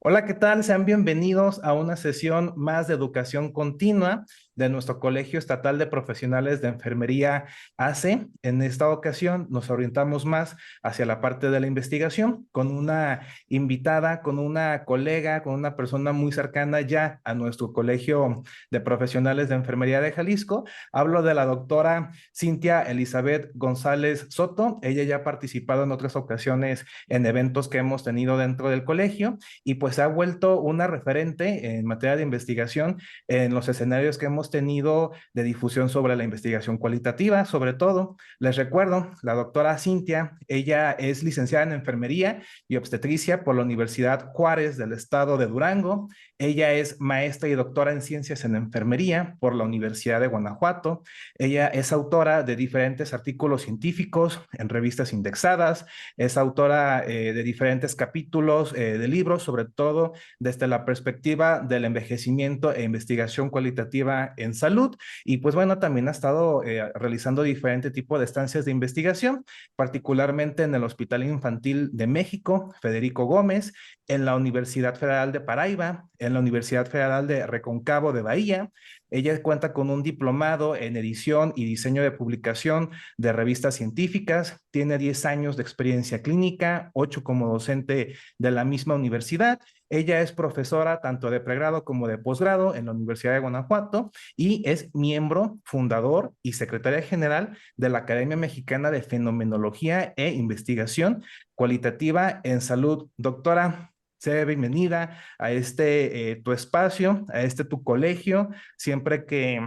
Hola, ¿qué tal? Sean bienvenidos a una sesión más de educación continua de nuestro Colegio Estatal de Profesionales de Enfermería ACE. En esta ocasión nos orientamos más hacia la parte de la investigación con una invitada, con una colega, con una persona muy cercana ya a nuestro Colegio de Profesionales de Enfermería de Jalisco. Hablo de la doctora Cintia Elizabeth González Soto. Ella ya ha participado en otras ocasiones en eventos que hemos tenido dentro del colegio y pues se ha vuelto una referente en materia de investigación en los escenarios que hemos tenido de difusión sobre la investigación cualitativa, sobre todo. Les recuerdo, la doctora Cintia, ella es licenciada en enfermería y obstetricia por la Universidad Juárez del estado de Durango. Ella es maestra y doctora en ciencias en enfermería por la Universidad de Guanajuato. Ella es autora de diferentes artículos científicos en revistas indexadas, es autora de diferentes capítulos de libros, sobre todo desde la perspectiva del envejecimiento e investigación cualitativa en salud. Y pues bueno, también ha estado realizando diferentes tipos de estancias de investigación, particularmente en el Hospital Infantil de México, Federico Gómez, en la Universidad Federal de Paraíba, en la Universidad Federal de Reconcavo de Bahía. Ella cuenta con un diplomado en edición y diseño de publicación de revistas científicas, tiene 10 años de experiencia clínica, 8 como docente de la misma universidad. Ella es profesora tanto de pregrado como de posgrado en la Universidad de Guanajuato y es miembro, fundador y secretaria general de la Academia Mexicana de Fenomenología e Investigación Cualitativa en Salud. Doctora, sea bienvenida a este tu espacio, a este tu colegio, siempre que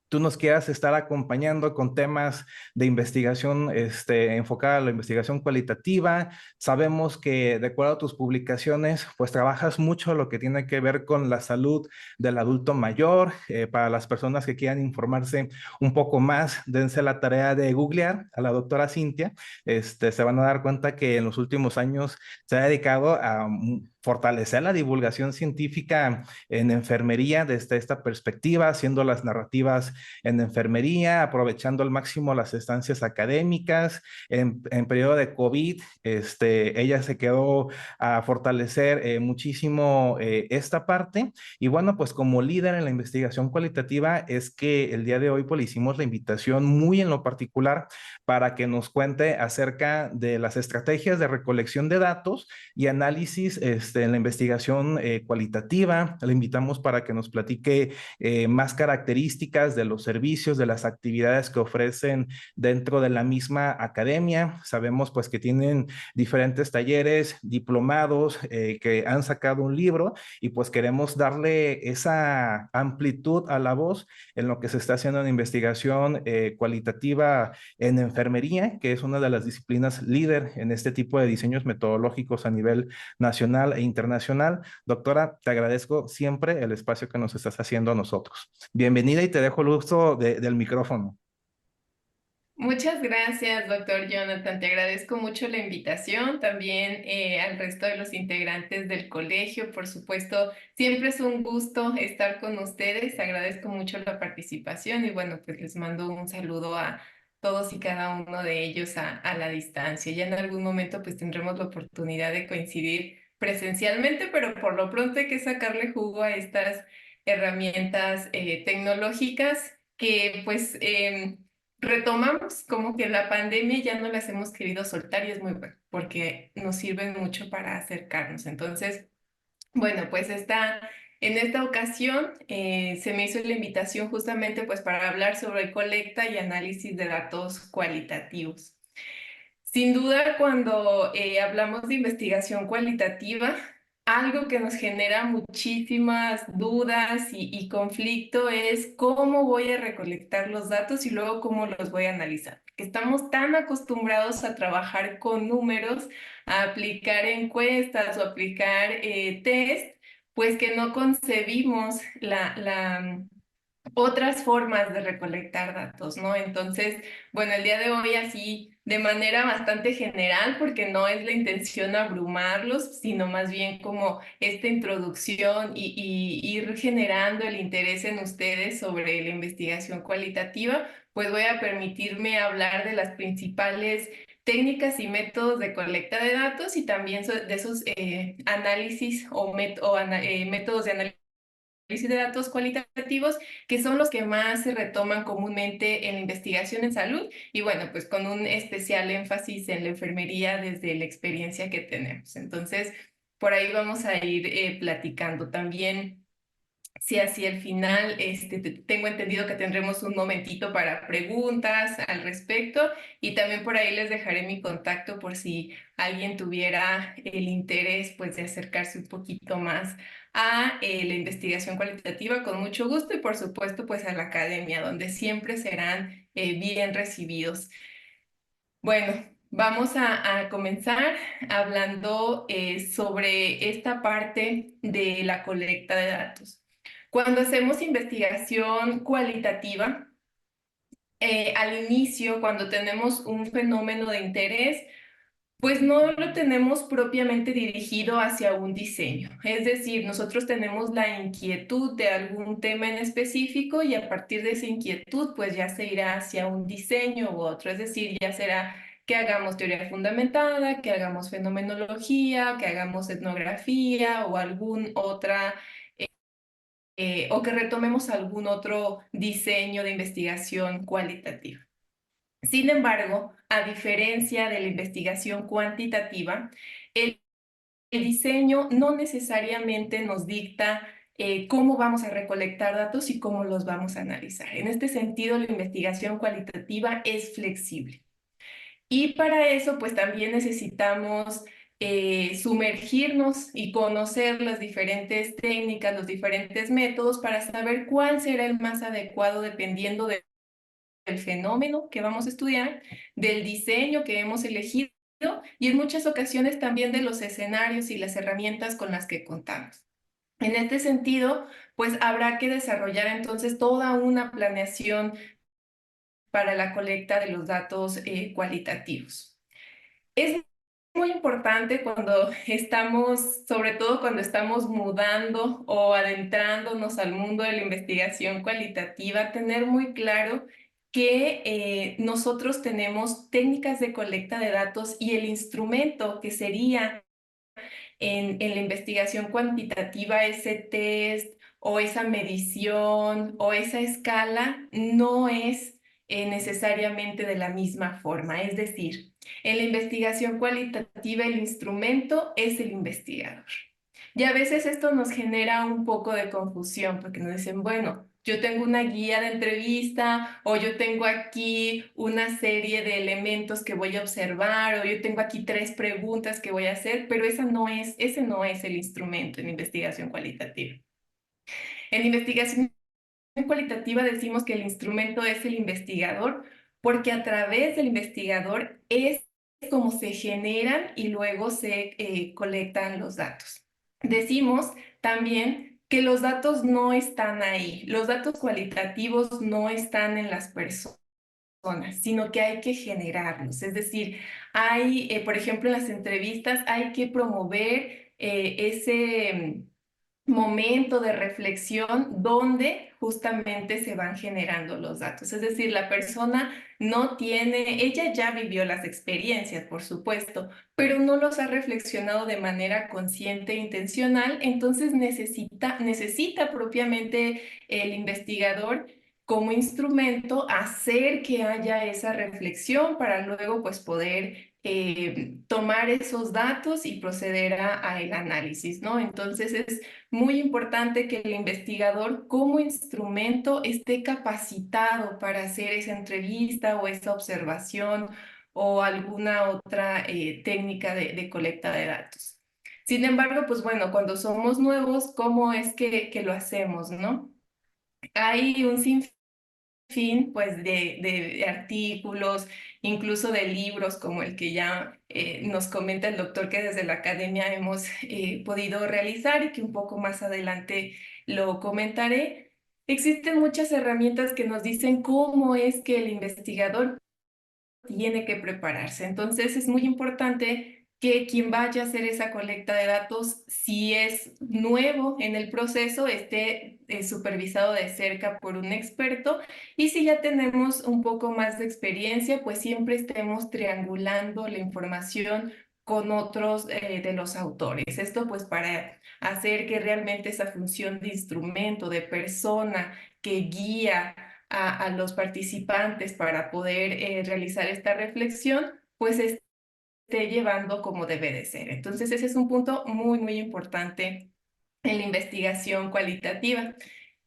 tú nos quieras estar acompañando con temas de investigación enfocada a la investigación cualitativa. Sabemos que de acuerdo a tus publicaciones, pues trabajas mucho lo que tiene que ver con la salud del adulto mayor. Para las personas que quieran informarse un poco más, dense la tarea de googlear a la doctora Cintia. Se van a dar cuenta que en los últimos años se ha dedicado a fortalecer la divulgación científica en enfermería desde esta perspectiva, haciendo las narrativas en enfermería, aprovechando al máximo las estancias académicas. En periodo de COVID, ella se quedó a fortalecer muchísimo esta parte. Y bueno, pues como líder en la investigación cualitativa es que el día de hoy pues le hicimos la invitación muy en lo particular para que nos cuente acerca de las estrategias de recolección de datos y análisis en la investigación cualitativa. Le invitamos para que nos platique más características de los servicios, de las actividades que ofrecen dentro de la misma academia. Sabemos pues que tienen diferentes talleres, diplomados, que han sacado un libro y pues queremos darle esa amplitud a la voz en lo que se está haciendo en investigación cualitativa en enfermería, que es una de las disciplinas líder en este tipo de diseños metodológicos a nivel nacional e internacional. Doctora, te agradezco siempre el espacio que nos estás haciendo a nosotros. Bienvenida y te dejo el uso del micrófono. Muchas gracias, doctor Jonathan. Te agradezco mucho la invitación, también al resto de los integrantes del colegio. Por supuesto, siempre es un gusto estar con ustedes. Agradezco mucho la participación y bueno, pues les mando un saludo a todos y cada uno de ellos a la distancia. Ya en algún momento pues tendremos la oportunidad de coincidir presencialmente, pero por lo pronto hay que sacarle jugo a estas herramientas tecnológicas que retomamos como que la pandemia ya no las hemos querido soltar y es muy bueno porque nos sirven mucho para acercarnos. Entonces, bueno, pues en esta ocasión se me hizo la invitación justamente pues para hablar sobre colecta y análisis de datos cualitativos. Sin duda, cuando hablamos de investigación cualitativa, algo que nos genera muchísimas dudas y conflicto es cómo voy a recolectar los datos y luego cómo los voy a analizar. Que estamos tan acostumbrados a trabajar con números, a aplicar encuestas o aplicar test, pues que no concebimos otras formas de recolectar datos, ¿no? Entonces, bueno, el día de hoy así de manera bastante general, porque no es la intención abrumarlos, sino más bien como esta introducción y ir generando el interés en ustedes sobre la investigación cualitativa, pues voy a permitirme hablar de las principales técnicas y métodos de colecta de datos y también de esos análisis o métodos de análisis de datos cualitativos, que son los que más se retoman comúnmente en la investigación en salud y bueno, pues con un especial énfasis en la enfermería desde la experiencia que tenemos. Entonces, por ahí vamos a ir platicando también. Sí, así al final, tengo entendido que tendremos un momentito para preguntas al respecto y también por ahí les dejaré mi contacto por si alguien tuviera el interés pues de acercarse un poquito más a la investigación cualitativa con mucho gusto y por supuesto pues a la academia donde siempre serán bien recibidos. Bueno, vamos a comenzar hablando sobre esta parte de la colecta de datos. Cuando hacemos investigación cualitativa, al inicio, cuando tenemos un fenómeno de interés, pues no lo tenemos propiamente dirigido hacia un diseño. Es decir, nosotros tenemos la inquietud de algún tema en específico y a partir de esa inquietud, pues ya se irá hacia un diseño u otro. Es decir, ya será que hagamos teoría fundamentada, que hagamos fenomenología, que hagamos etnografía o alguna otra o que retomemos algún otro diseño de investigación cualitativa. Sin embargo, a diferencia de la investigación cuantitativa, el diseño no necesariamente nos dicta cómo vamos a recolectar datos y cómo los vamos a analizar. En este sentido, la investigación cualitativa es flexible. Y para eso, pues también necesitamos sumergirnos y conocer las diferentes técnicas, los diferentes métodos para saber cuál será el más adecuado dependiendo del fenómeno que vamos a estudiar, del diseño que hemos elegido y en muchas ocasiones también de los escenarios y las herramientas con las que contamos. En este sentido, pues habrá que desarrollar entonces toda una planeación para la colecta de los datos cualitativos. Es muy importante cuando estamos, sobre todo cuando estamos mudando o adentrándonos al mundo de la investigación cualitativa, tener muy claro que nosotros tenemos técnicas de colecta de datos y el instrumento que sería en la investigación cuantitativa, ese test o esa medición o esa escala no es necesariamente de la misma forma. Es decir, en la investigación cualitativa el instrumento es el investigador. Y a veces esto nos genera un poco de confusión porque nos dicen, bueno, yo tengo una guía de entrevista o yo tengo aquí una serie de elementos que voy a observar o yo tengo aquí 3 preguntas que voy a hacer, pero ese no es el instrumento en investigación cualitativa. En investigación cualitativa decimos que el instrumento es el investigador porque a través del investigador es como se generan y luego se colectan los datos. Decimos también que los datos no están ahí, los datos cualitativos no están en las personas, sino que hay que generarlos. Es decir, hay, por ejemplo, en las entrevistas hay que promover ese momento de reflexión donde justamente se van generando los datos. Es decir, la persona no tiene, ella ya vivió las experiencias, por supuesto, pero no los ha reflexionado de manera consciente e intencional, entonces necesita propiamente el investigador como instrumento hacer que haya esa reflexión para luego pues poder tomar esos datos y proceder a el análisis, ¿no? Entonces es muy importante que el investigador como instrumento esté capacitado para hacer esa entrevista o esa observación o alguna otra técnica de colecta de datos. Sin embargo, pues bueno, cuando somos nuevos, ¿cómo es que lo hacemos, no? Hay un sinfín, pues, de artículos, incluso de libros como el que ya nos comenta el doctor que desde la academia hemos podido realizar y que un poco más adelante lo comentaré. Existen muchas herramientas que nos dicen cómo es que el investigador tiene que prepararse. Entonces es muy importante que quien vaya a hacer esa colecta de datos, si es nuevo en el proceso, esté supervisado de cerca por un experto, y si ya tenemos un poco más de experiencia, pues siempre estemos triangulando la información con otros de los autores. Esto pues para hacer que realmente esa función de instrumento, de persona que guía a los participantes para poder realizar esta reflexión, pues esté llevando como debe de ser. Entonces, ese es un punto muy, muy importante en la investigación cualitativa,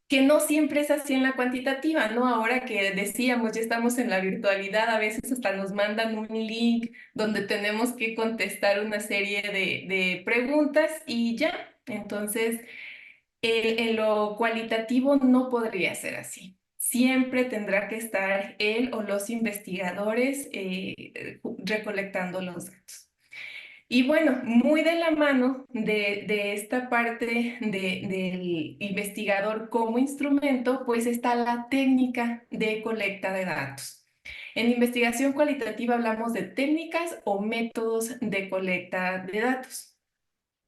que no siempre es así en la cuantitativa, ¿no? Ahora que decíamos, ya estamos en la virtualidad, a veces hasta nos mandan un link donde tenemos que contestar una serie de preguntas y ya. Entonces, en lo cualitativo no podría ser así. Siempre tendrá que estar él o los investigadores recolectando los datos. Y bueno, muy de la mano de esta parte del investigador como instrumento, pues está la técnica de colecta de datos. En investigación cualitativa hablamos de técnicas o métodos de colecta de datos.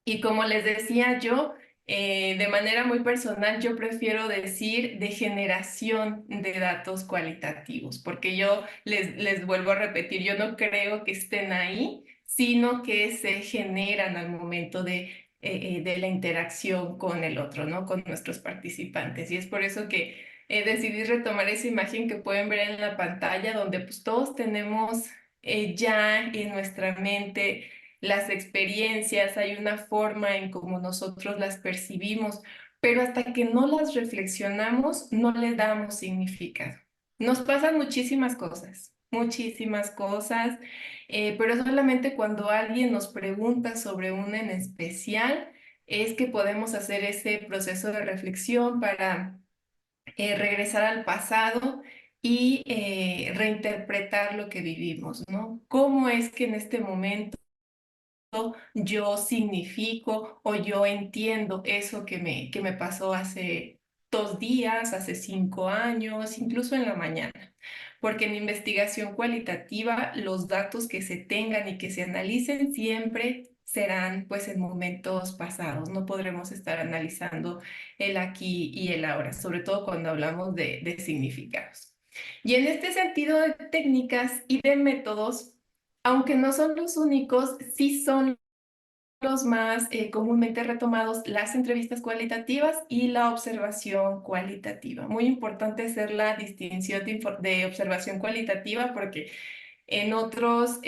Y como les decía yo, de manera muy personal, yo prefiero decir de generación de datos cualitativos, porque yo les vuelvo a repetir, yo no creo que estén ahí, sino que se generan al momento de la interacción con el otro, ¿no? Con nuestros participantes. Y es por eso que decidí retomar esa imagen que pueden ver en la pantalla, donde pues todos tenemos ya en nuestra mente las experiencias, hay una forma en cómo nosotros las percibimos, pero hasta que no las reflexionamos, no le damos significado. Nos pasan muchísimas cosas, pero solamente cuando alguien nos pregunta sobre una en especial, es que podemos hacer ese proceso de reflexión para regresar al pasado y reinterpretar lo que vivimos, ¿no? ¿Cómo es que en este momento yo significo o yo entiendo eso que me pasó hace 2 días, hace 5 años, incluso en la mañana? Porque en investigación cualitativa los datos que se tengan y que se analicen siempre serán pues en momentos pasados. No podremos estar analizando el aquí y el ahora, sobre todo cuando hablamos de significados. Y en este sentido de técnicas y de métodos, aunque no son los únicos, sí son los más comúnmente retomados, las entrevistas cualitativas y la observación cualitativa. Muy importante hacer la distinción de observación cualitativa porque en otros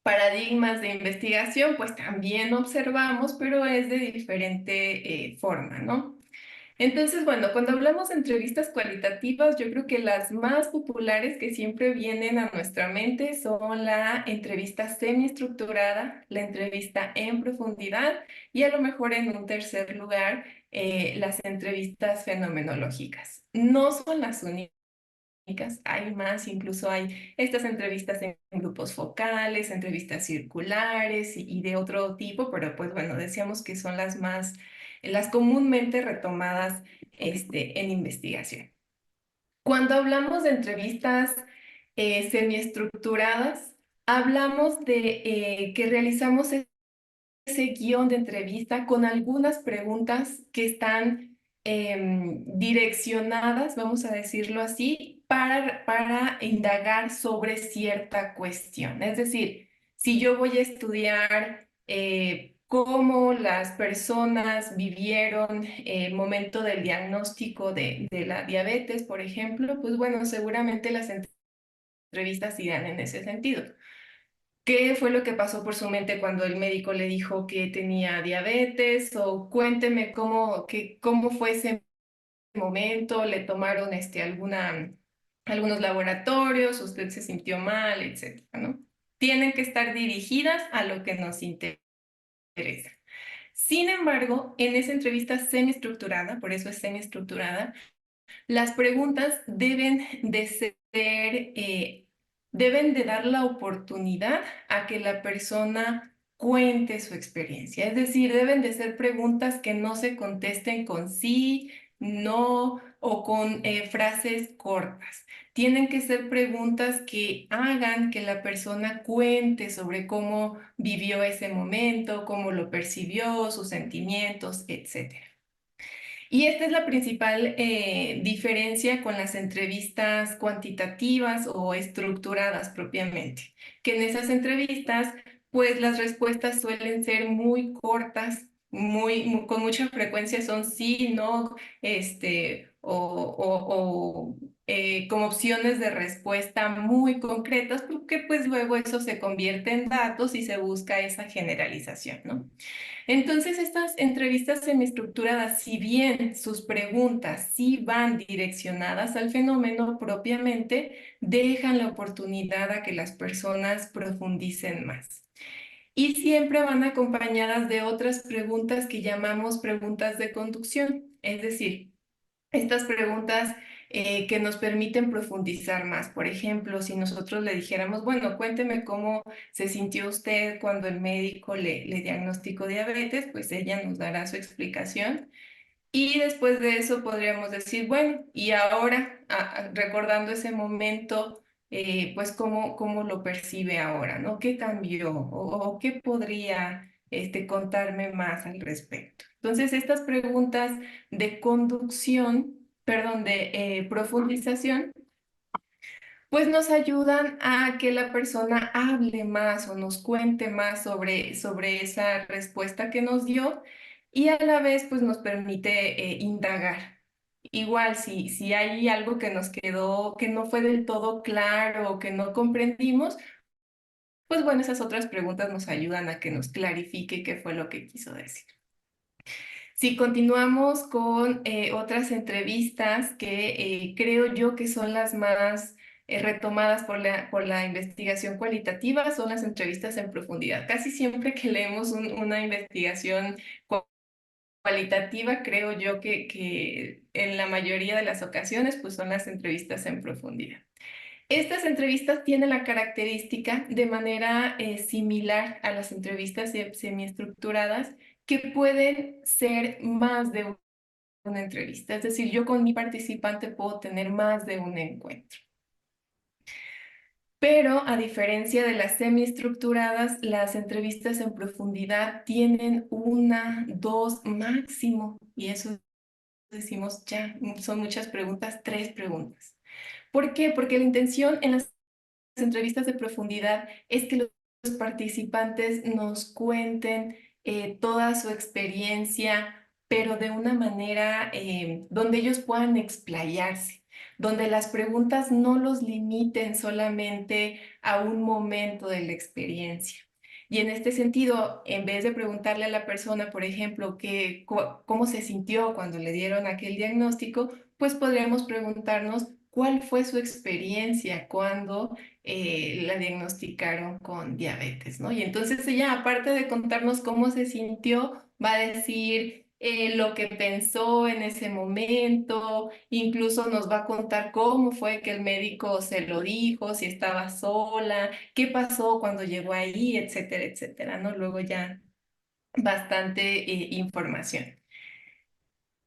paradigmas de investigación, pues también observamos, pero es de diferente forma, ¿no? Entonces, bueno, cuando hablamos de entrevistas cualitativas, yo creo que las más populares que siempre vienen a nuestra mente son la entrevista semiestructurada, la entrevista en profundidad y a lo mejor en un tercer lugar, las entrevistas fenomenológicas. No son las únicas. Hay más, incluso hay estas entrevistas en grupos focales, entrevistas circulares y de otro tipo, pero pues bueno, decíamos que son las comúnmente retomadas en investigación. Cuando hablamos de entrevistas semiestructuradas, hablamos de que realizamos ese guión de entrevista con algunas preguntas que están direccionadas, vamos a decirlo así, para indagar sobre cierta cuestión. Es decir, si yo voy a estudiar cómo las personas vivieron el momento del diagnóstico de la diabetes, por ejemplo, pues bueno, seguramente las entrevistas irán en ese sentido. ¿Qué fue lo que pasó por su mente cuando el médico le dijo que tenía diabetes? O cuénteme cómo fue ese momento, le tomaron algunos laboratorios, usted se sintió mal, etcétera, ¿no? Tienen que estar dirigidas a lo que nos interesa. Sin embargo, en esa entrevista semiestructurada, por eso es semiestructurada, las preguntas deben de dar la oportunidad a que la persona cuente su experiencia. Es decir, deben de ser preguntas que no se contesten con sí, no, o con frases cortas. Tienen que ser preguntas que hagan que la persona cuente sobre cómo vivió ese momento, cómo lo percibió, sus sentimientos, etcétera. Y esta es la principal diferencia con las entrevistas cuantitativas o estructuradas propiamente, que en esas entrevistas, pues las respuestas suelen ser muy cortas, con mucha frecuencia son sí, no, como opciones de respuesta muy concretas, porque pues luego eso se convierte en datos y se busca esa generalización, ¿no? Entonces, estas entrevistas semiestructuradas, si bien sus preguntas sí van direccionadas al fenómeno propiamente, dejan la oportunidad a que las personas profundicen más. Y siempre van acompañadas de otras preguntas que llamamos preguntas de conducción, es decir, estas preguntas que nos permiten profundizar más. Por ejemplo, si nosotros le dijéramos, bueno, cuénteme cómo se sintió usted cuando el médico le diagnosticó diabetes, pues ella nos dará su explicación. Y después de eso podríamos decir, bueno, y ahora, recordando ese momento, pues cómo lo percibe ahora, ¿no? ¿Qué cambió o qué podría contarme más al respecto? Entonces, estas preguntas de conducción, perdón, de profundización, pues nos ayudan a que la persona hable más o nos cuente más sobre esa respuesta que nos dio y a la vez pues nos permite indagar. Igual si hay algo que nos quedó, que no fue del todo claro o que no comprendimos, pues bueno, esas otras preguntas nos ayudan a que nos clarifique qué fue lo que quiso decir. Si continuamos con otras entrevistas que creo yo que son las más retomadas por la investigación cualitativa, son las entrevistas en profundidad. Casi siempre que leemos una investigación cualitativa, creo yo que en la mayoría de las ocasiones pues son las entrevistas en profundidad. Estas entrevistas tienen la característica de manera similar a las entrevistas semiestructuradas que pueden ser más de una entrevista. Es decir, yo con mi participante puedo tener más de un encuentro. Pero a diferencia de las semiestructuradas, las entrevistas en profundidad tienen una, dos máximo, y eso decimos ya, son muchas preguntas, tres preguntas. ¿Por qué? Porque la intención en las entrevistas de profundidad es que los participantes nos cuenten toda su experiencia, pero de una manera donde ellos puedan explayarse, donde las preguntas no los limiten solamente a un momento de la experiencia. Y en este sentido, en vez de preguntarle a la persona, por ejemplo, cómo se sintió cuando le dieron aquel diagnóstico, pues podríamos preguntarnos cuál fue su experiencia cuando la diagnosticaron con diabetes, ¿no? Y entonces ella, aparte de contarnos cómo se sintió, va a decir lo que pensó en ese momento, incluso nos va a contar cómo fue que el médico se lo dijo, si estaba sola, qué pasó cuando llegó ahí, etcétera, etcétera, ¿no? Luego ya bastante información.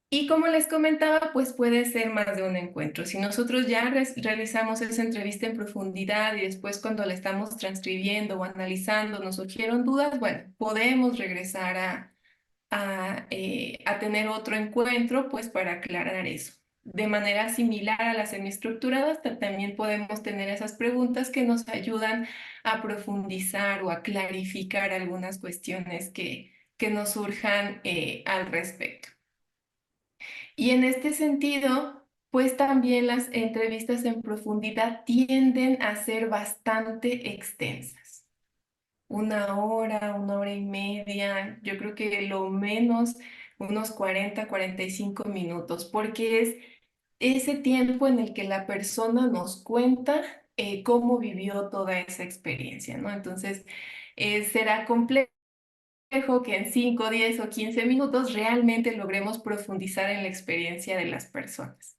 Y como les comentaba, pues puede ser más de un encuentro. Si nosotros ya realizamos esa entrevista en profundidad y después cuando la estamos transcribiendo o analizando nos surgieron dudas, bueno, podemos regresar a tener otro encuentro pues para aclarar eso. De manera similar a las semiestructuradas, también podemos tener esas preguntas que nos ayudan a profundizar o a clarificar algunas cuestiones que nos surjan al respecto. Y en este sentido, pues también las entrevistas en profundidad tienden a ser bastante extensas. Una hora y media, yo creo que lo menos unos 40, 45 minutos, porque es ese tiempo en el que la persona nos cuenta cómo vivió toda esa experiencia, ¿no? Entonces, será complejo que en 5, 10 o 15 minutos realmente logremos profundizar en la experiencia de las personas.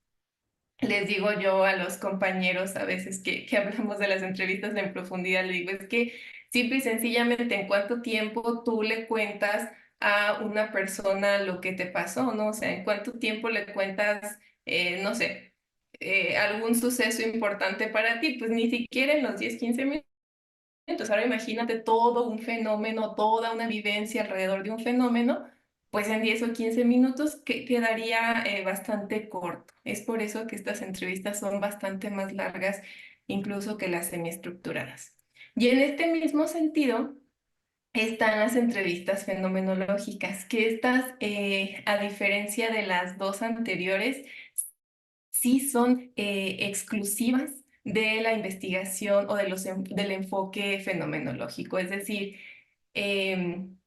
Les digo yo a los compañeros a veces que hablamos de las entrevistas en profundidad, le digo, es que simple y sencillamente en cuánto tiempo tú le cuentas a una persona lo que te pasó, ¿no? O sea, en cuánto tiempo le cuentas, no sé, algún suceso importante para ti, pues ni siquiera en los 10, 15 minutos. Ahora imagínate todo un fenómeno, toda una vivencia alrededor de un fenómeno, pues en 10 o 15 minutos que quedaría bastante corto. Es por eso que estas entrevistas son bastante más largas, incluso que las semiestructuradas. Y en este mismo sentido están las entrevistas fenomenológicas, que estas, a diferencia de las dos anteriores, sí son exclusivas de la investigación o de del enfoque fenomenológico. Es decir, em,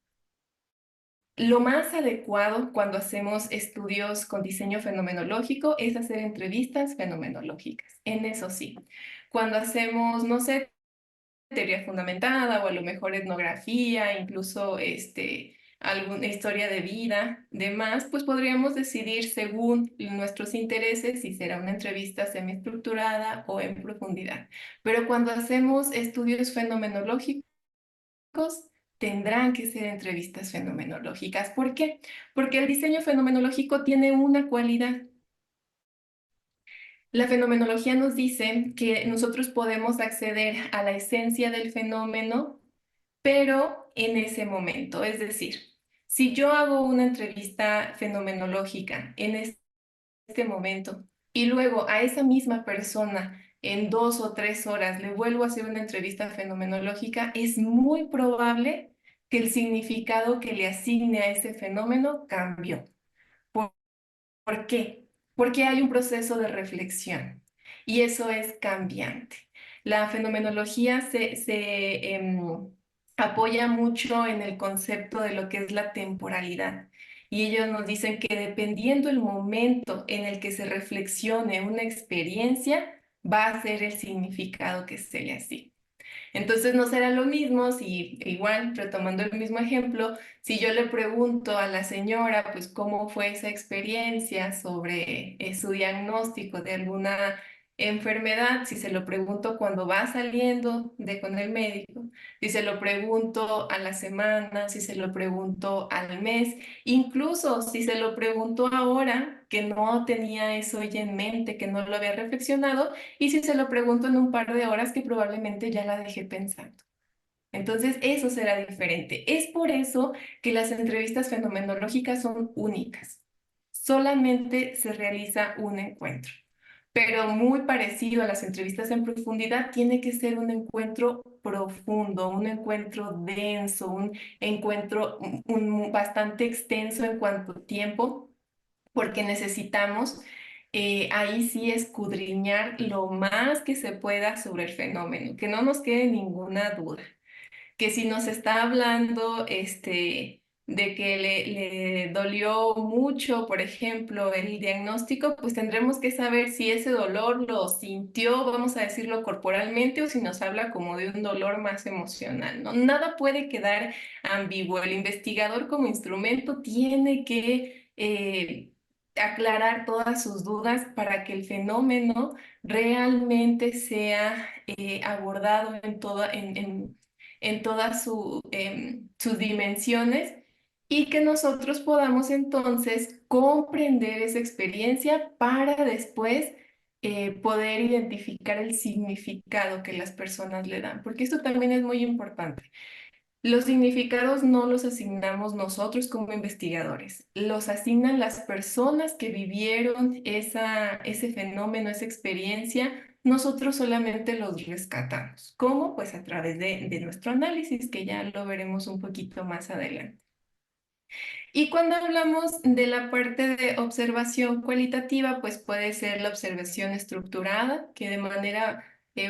lo más adecuado cuando hacemos estudios con diseño fenomenológico es hacer entrevistas fenomenológicas. En eso sí. Cuando hacemos, no sé, teoría fundamentada o a lo mejor etnografía, incluso alguna historia de vida, demás, pues podríamos decidir según nuestros intereses si será una entrevista semiestructurada o en profundidad. Pero cuando hacemos estudios fenomenológicos, tendrán que ser entrevistas fenomenológicas. ¿Por qué? Porque el diseño fenomenológico tiene una cualidad. La fenomenología nos dice que nosotros podemos acceder a la esencia del fenómeno pero en ese momento. Es decir, si yo hago una entrevista fenomenológica en este momento y luego a esa misma persona en 2 o 3 horas le vuelvo a hacer una entrevista fenomenológica, es muy probable que el significado que le asigne a ese fenómeno cambió. ¿Por qué? Porque hay un proceso de reflexión y eso es cambiante. La fenomenología se apoya mucho en el concepto de lo que es la temporalidad y ellos nos dicen que dependiendo el momento en el que se reflexione una experiencia, va a ser el significado que se le asigne. Entonces no será lo mismo si, igual, retomando el mismo ejemplo, si yo le pregunto a la señora, pues, cómo fue esa experiencia sobre su diagnóstico de alguna enfermedad, si se lo pregunto cuando va saliendo de con el médico, si se lo pregunto a la semana, si se lo pregunto al mes, incluso si se lo pregunto ahora que no tenía eso ya en mente, que no lo había reflexionado, y si se lo pregunto en un par de horas que probablemente ya la dejé pensando. Entonces, eso será diferente. Es por eso que las entrevistas fenomenológicas son únicas. Solamente se realiza un encuentro. Pero muy parecido a las entrevistas en profundidad, tiene que ser un encuentro profundo, un encuentro denso, un encuentro bastante extenso en cuanto a tiempo porque necesitamos ahí sí escudriñar lo más que se pueda sobre el fenómeno, que no nos quede ninguna duda que si nos está hablando de que le dolió mucho, por ejemplo, el diagnóstico, pues tendremos que saber si ese dolor lo sintió, vamos a decirlo corporalmente, o si nos habla como de un dolor más emocional, ¿no? Nada puede quedar ambiguo. El investigador como instrumento tiene que aclarar todas sus dudas para que el fenómeno realmente sea abordado en todas sus dimensiones y que nosotros podamos entonces comprender esa experiencia para después poder identificar el significado que las personas le dan, porque esto también es muy importante. Los significados no los asignamos nosotros como investigadores, los asignan las personas que vivieron ese fenómeno, esa experiencia. Nosotros solamente los rescatamos. ¿Cómo? Pues a través de nuestro análisis, que ya lo veremos un poquito más adelante. Y cuando hablamos de la parte de observación cualitativa, pues puede ser la observación estructurada, que de manera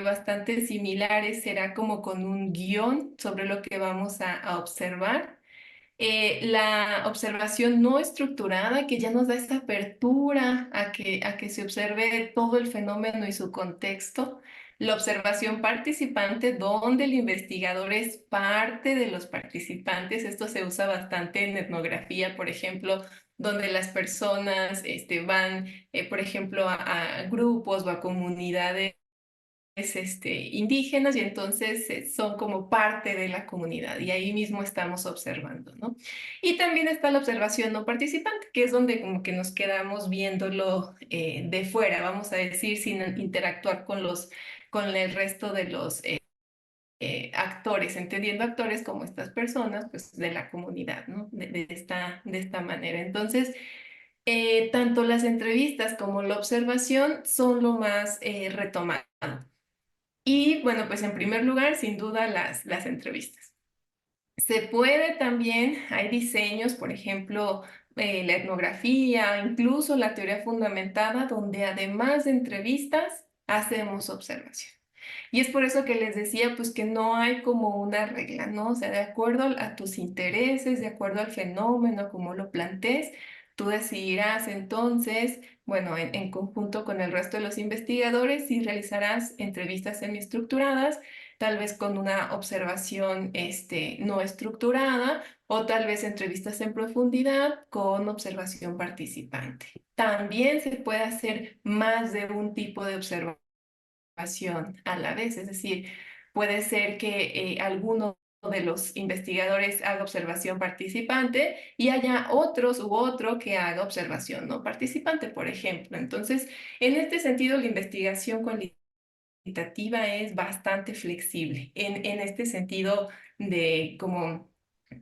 bastante similar será como con un guión sobre lo que vamos a observar. La observación no estructurada, que ya nos da esta apertura a que se observe todo el fenómeno y su contexto. La observación participante, donde el investigador es parte de los participantes. Esto se usa bastante en etnografía, por ejemplo, donde las personas van, por ejemplo, a grupos o a comunidades indígenas y entonces son como parte de la comunidad y ahí mismo estamos observando, ¿no? Y también está la observación no participante, que es donde como que nos quedamos viéndolo de fuera, vamos a decir, sin interactuar con el resto de los actores, entendiendo actores como estas personas, pues de la comunidad, ¿no? De esta manera. Entonces, tanto las entrevistas como la observación son lo más retomado. Y bueno, pues en primer lugar, sin duda, las entrevistas. Se puede también, hay diseños, por ejemplo, la etnografía, incluso la teoría fundamentada, donde además de entrevistas, hacemos observación. Y es por eso que les decía, pues que no hay como una regla, ¿no? O sea, de acuerdo a tus intereses, de acuerdo al fenómeno, como lo plantees, tú decidirás entonces, bueno, en conjunto con el resto de los investigadores, si realizarás entrevistas semiestructuradas, tal vez con una observación no estructurada, o tal vez entrevistas en profundidad con observación participante. También se puede hacer más de un tipo de observación a la vez, es decir, puede ser que alguno de los investigadores haga observación participante y haya otros u otro que haga observación no participante, por ejemplo. Entonces, en este sentido, la investigación cualitativa es bastante flexible, en este sentido de como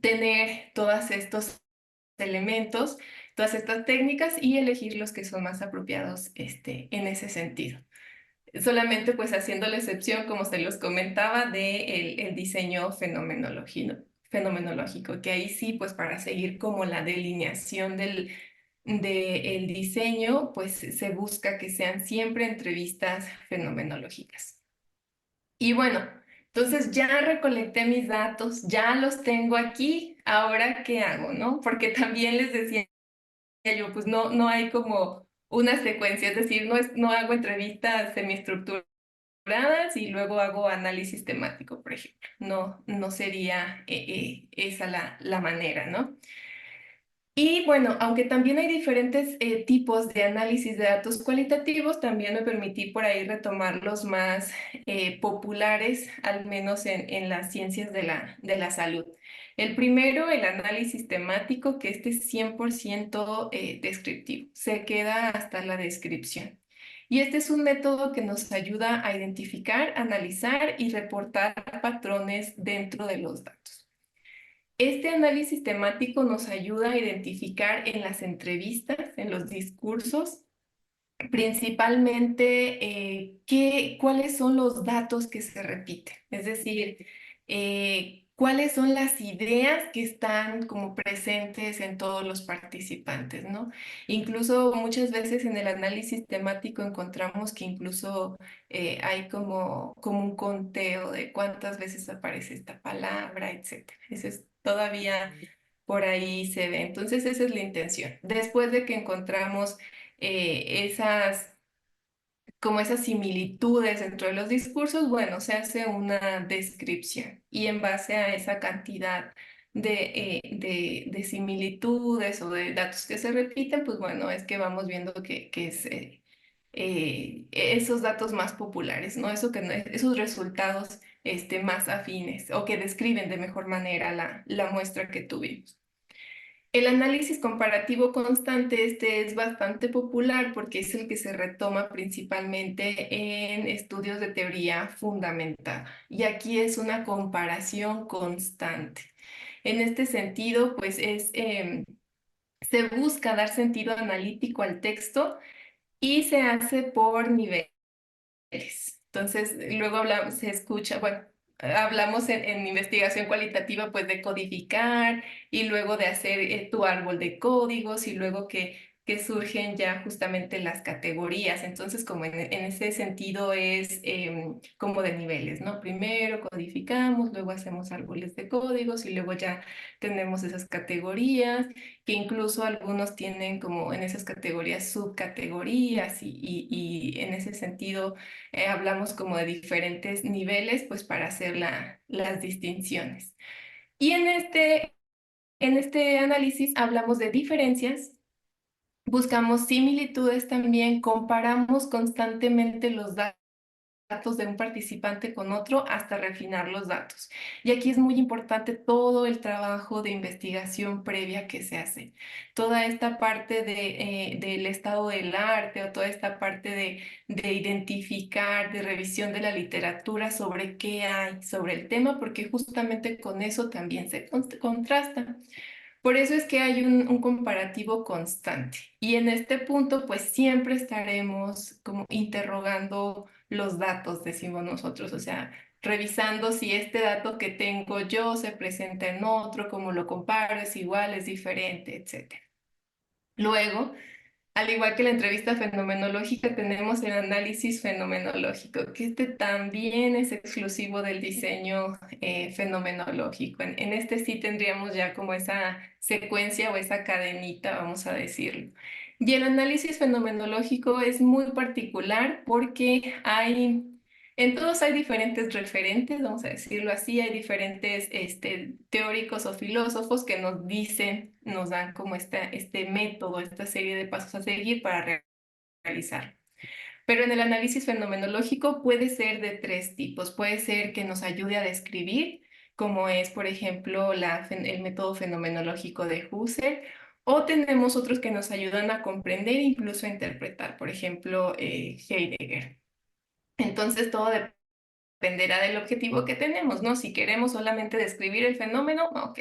tener todos estos elementos, todas estas técnicas y elegir los que son más apropiados en ese sentido. Solamente pues haciendo la excepción, como se los comentaba, de el diseño fenomenológico, que ahí sí, pues para seguir como la delineación del diseño, pues se busca que sean siempre entrevistas fenomenológicas. Y bueno, entonces ya recolecté mis datos, ya los tengo aquí, ahora ¿qué hago, no? Porque también les decía yo, pues no hay como una secuencia, es decir, no hago entrevistas semiestructuradas y luego hago análisis temático, por ejemplo. No sería esa la manera, ¿no? Y bueno, aunque también hay diferentes tipos de análisis de datos cualitativos, también me permití por ahí retomar los más populares, al menos en las ciencias de la salud. El primero, el análisis temático, que este es 100% descriptivo, se queda hasta la descripción. Y este es un método que nos ayuda a identificar, analizar y reportar patrones dentro de los datos. Este análisis temático nos ayuda a identificar en las entrevistas, en los discursos, principalmente cuáles son los datos que se repiten, es decir, cuáles son las ideas que están como presentes en todos los participantes, ¿no? Incluso muchas veces en el análisis temático encontramos que incluso hay como un conteo de cuántas veces aparece esta palabra, etcétera. Eso es todavía por ahí se ve. Entonces esa es la intención. Después de que encontramos como esas similitudes dentro de los discursos, bueno, se hace una descripción y en base a esa cantidad de similitudes o de datos que se repiten, pues bueno, es que vamos viendo que es esos datos más populares, ¿no? Esos resultados más afines o que describen de mejor manera la muestra que tuvimos. El análisis comparativo constante, este es bastante popular porque es el que se retoma principalmente en estudios de teoría fundamentada. Y aquí es una comparación constante. En este sentido, pues se busca dar sentido analítico al texto y se hace por niveles. Entonces, luego se escucha, bueno, hablamos en investigación cualitativa, pues de codificar y luego de hacer tu árbol de códigos y luego que surgen ya justamente las categorías. Entonces, como en ese sentido es como de niveles, ¿no? Primero codificamos, luego hacemos árboles de códigos y luego ya tenemos esas categorías que incluso algunos tienen como en esas categorías subcategorías y en ese sentido hablamos como de diferentes niveles, pues para hacer las distinciones. Y en este análisis hablamos de diferencias, buscamos similitudes también, comparamos constantemente los datos datos de un participante con otro hasta refinar los datos. Y aquí es muy importante todo el trabajo de investigación previa que se hace. Toda esta parte del estado del arte o toda esta parte de identificar, de revisión de la literatura sobre qué hay sobre el tema, porque justamente con eso también se contrasta. Por eso es que hay un comparativo constante. Y en este punto, pues siempre estaremos como interrogando los datos, decimos nosotros, o sea, revisando si este dato que tengo yo se presenta en otro, cómo lo comparo, es igual, es diferente, etcétera. Luego, al igual que la entrevista fenomenológica, tenemos el análisis fenomenológico, que este también es exclusivo del diseño fenomenológico. En este sí tendríamos ya como esa secuencia o esa cadenita, vamos a decirlo. Y el análisis fenomenológico es muy particular porque en todos hay diferentes referentes, vamos a decirlo así, hay diferentes teóricos o filósofos que nos dicen, nos dan como este método, esta serie de pasos a seguir para realizar. Pero en el análisis fenomenológico puede ser de tres tipos. Puede ser que nos ayude a describir, como es, por ejemplo, el método fenomenológico de Husserl, o tenemos otros que nos ayudan a comprender e incluso a interpretar, por ejemplo, Heidegger. Entonces, todo dependerá del objetivo que tenemos, ¿no? Si queremos solamente describir el fenómeno, ok.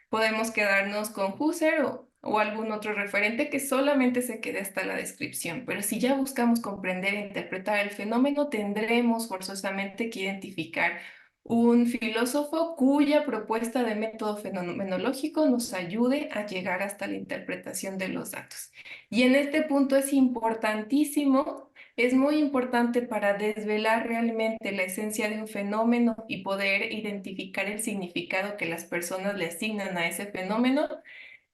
Podemos quedarnos con Husserl o algún otro referente que solamente se quede hasta la descripción. Pero si ya buscamos comprender e interpretar el fenómeno, tendremos forzosamente que identificar un filósofo cuya propuesta de método fenomenológico nos ayude a llegar hasta la interpretación de los datos. Y en este punto es importantísimo, es muy importante para desvelar realmente la esencia de un fenómeno y poder identificar el significado que las personas le asignan a ese fenómeno,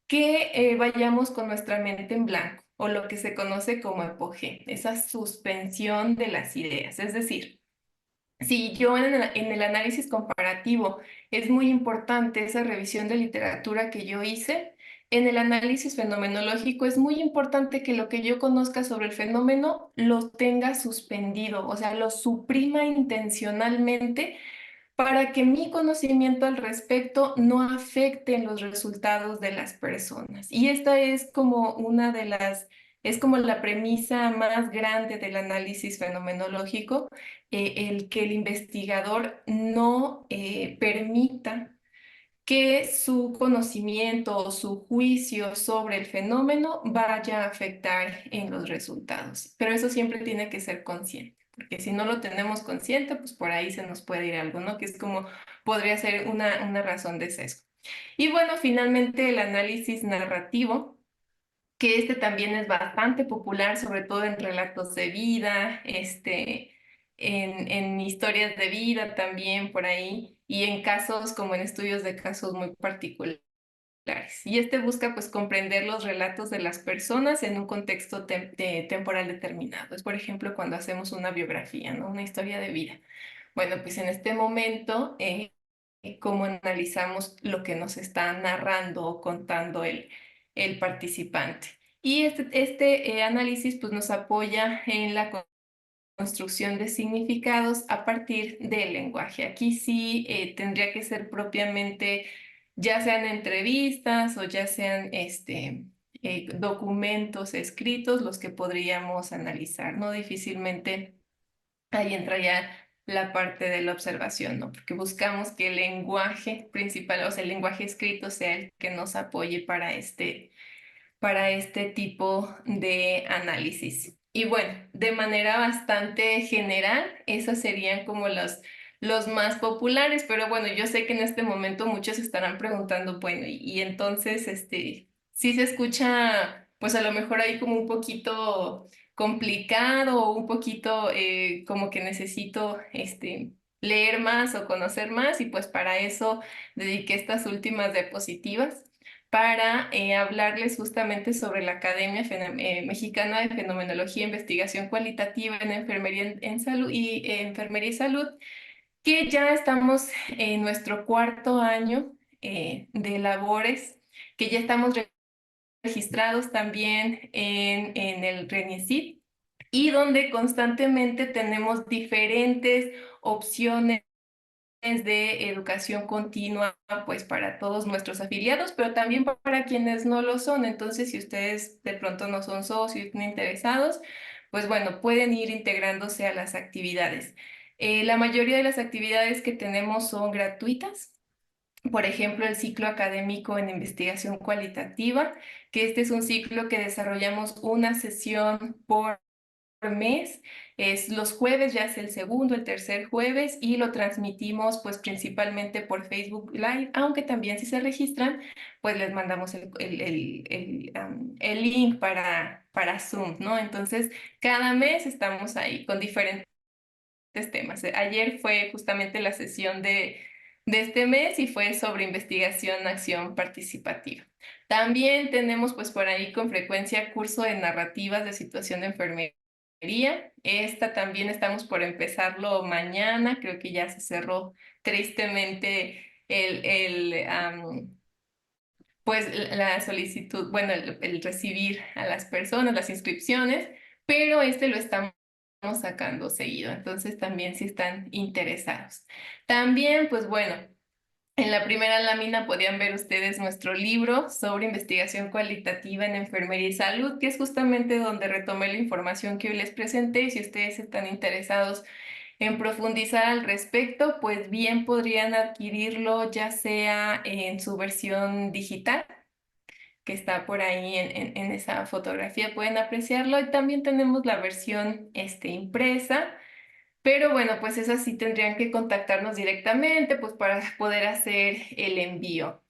que vayamos con nuestra mente en blanco o lo que se conoce como apogeo, esa suspensión de las ideas. Es decir, si yo en el análisis comparativo es muy importante esa revisión de literatura que yo hice, en el análisis fenomenológico es muy importante que lo que yo conozca sobre el fenómeno lo tenga suspendido, o sea, lo suprima intencionalmente para que mi conocimiento al respecto no afecte en los resultados de las personas. Y esta es como es como la premisa más grande del análisis fenomenológico, el que el investigador no permita que su conocimiento o su juicio sobre el fenómeno vaya a afectar en los resultados. Pero eso siempre tiene que ser consciente, porque si no lo tenemos consciente, pues por ahí se nos puede ir algo, ¿no? Que es como podría ser una razón de sesgo. Y bueno, finalmente el análisis narrativo, que este también es bastante popular, sobre todo en relatos de vida, en historias de vida también por ahí, y en casos como en estudios de casos muy particulares. Y este busca pues comprender los relatos de las personas en un contexto temporal determinado. Es por ejemplo cuando hacemos una biografía, ¿no? Una historia de vida. Bueno, pues en este momento, cómo analizamos lo que nos está narrando o contando el participante. Y este análisis pues, nos apoya en la construcción de significados a partir del lenguaje. Aquí sí tendría que ser propiamente, ya sean entrevistas o ya sean documentos escritos los que podríamos analizar, ¿no? Difícilmente ahí entra ya la parte de la observación, ¿no? Porque buscamos que el lenguaje principal, o sea, el lenguaje escrito sea el que nos apoye para este tipo de análisis. Y bueno, de manera bastante general, esos serían como los más populares, pero bueno, yo sé que en este momento muchos estarán preguntando, bueno, y entonces, sí se escucha, pues a lo mejor ahí como un poquito complicado o un poquito como que necesito, leer más o conocer más, y pues para eso dediqué estas últimas diapositivas para hablarles justamente sobre la Academia Mexicana de Fenomenología e Investigación Cualitativa en Enfermería en Salud y Enfermería y Salud, que ya estamos en nuestro cuarto año de labores, que ya estamos registrados también en el RENIECIT, y donde constantemente tenemos diferentes opciones de educación continua, pues para todos nuestros afiliados, pero también para quienes no lo son. Entonces, si ustedes de pronto no son socios, no interesados, pues bueno, pueden ir integrándose a las actividades. La mayoría de las actividades que tenemos son gratuitas. Por ejemplo, el ciclo académico en investigación cualitativa, que este es un ciclo que desarrollamos una sesión por mes. Es los jueves, ya es el segundo, el tercer jueves, y lo transmitimos pues principalmente por Facebook Live, aunque también si se registran, pues les mandamos el link para Zoom, ¿no? Entonces, cada mes estamos ahí con diferentes temas. Ayer fue justamente la sesión de este mes y fue sobre investigación, acción participativa. También tenemos pues por ahí con frecuencia curso de narrativas de situación de enfermería. Esta también estamos por empezarlo mañana, creo que ya se cerró tristemente pues la solicitud, bueno, el recibir a las personas, las inscripciones, pero este lo estamos sacando seguido, entonces también si están interesados. También, pues bueno, en la primera lámina podían ver ustedes nuestro libro sobre investigación cualitativa en enfermería y salud, que es justamente donde retomé la información que hoy les presenté. Y si ustedes están interesados en profundizar al respecto, pues bien podrían adquirirlo ya sea en su versión digital, que está por ahí en esa fotografía, pueden apreciarlo. Y también tenemos la versión impresa. Pero bueno, pues eso sí tendrían que contactarnos directamente, pues para poder hacer el envío.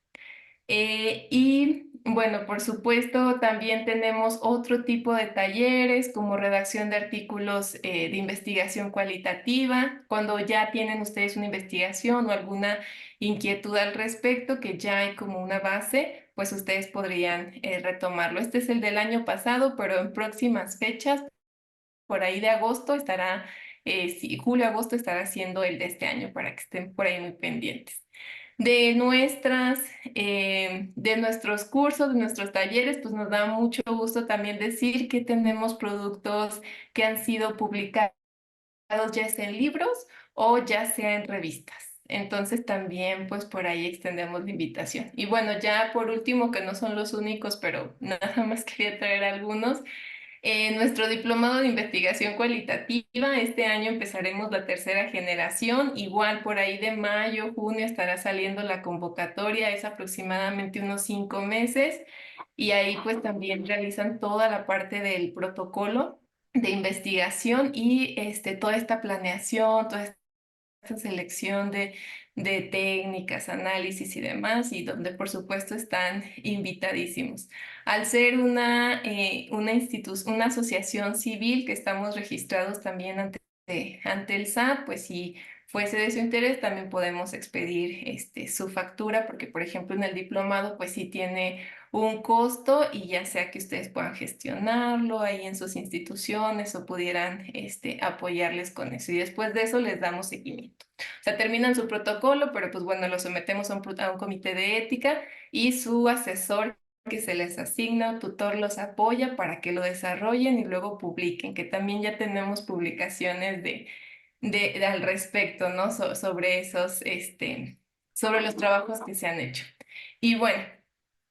Y bueno, por supuesto, también tenemos otro tipo de talleres como redacción de artículos de investigación cualitativa. Cuando ya tienen ustedes una investigación o alguna inquietud al respecto, que ya hay como una base, pues ustedes podrían retomarlo. Este es el del año pasado, pero en próximas fechas por ahí de agosto estará, sí, julio-agosto estará siendo el de este año para que estén por ahí muy pendientes. De nuestros cursos, de nuestros talleres, pues nos da mucho gusto también decir que tenemos productos que han sido publicados ya sea en libros o ya sea en revistas. Entonces también pues por ahí extendemos la invitación. Y bueno, ya por último, que no son los únicos, pero nada más quería traer algunos. Nuestro diplomado de investigación cualitativa, este año empezaremos la tercera generación, igual por ahí de mayo, junio estará saliendo la convocatoria, es aproximadamente unos 5 meses y ahí pues también realizan toda la parte del protocolo de investigación y toda esta planeación, toda esta selección de técnicas, análisis y demás, y donde por supuesto están invitadísimos. Al ser una asociación civil que estamos registrados también ante el SAT, pues si fuese de su interés, también podemos expedir su factura, porque por ejemplo en el diplomado, pues sí tiene un costo y ya sea que ustedes puedan gestionarlo ahí en sus instituciones o pudieran apoyarles con eso. Y después de eso les damos seguimiento. O sea, terminan su protocolo, pero pues bueno, lo sometemos a un comité de ética y su asesor que se les asigna, tutor los apoya para que lo desarrollen y luego publiquen, que también ya tenemos publicaciones al respecto, ¿no? Sobre sobre los trabajos que se han hecho. Y bueno.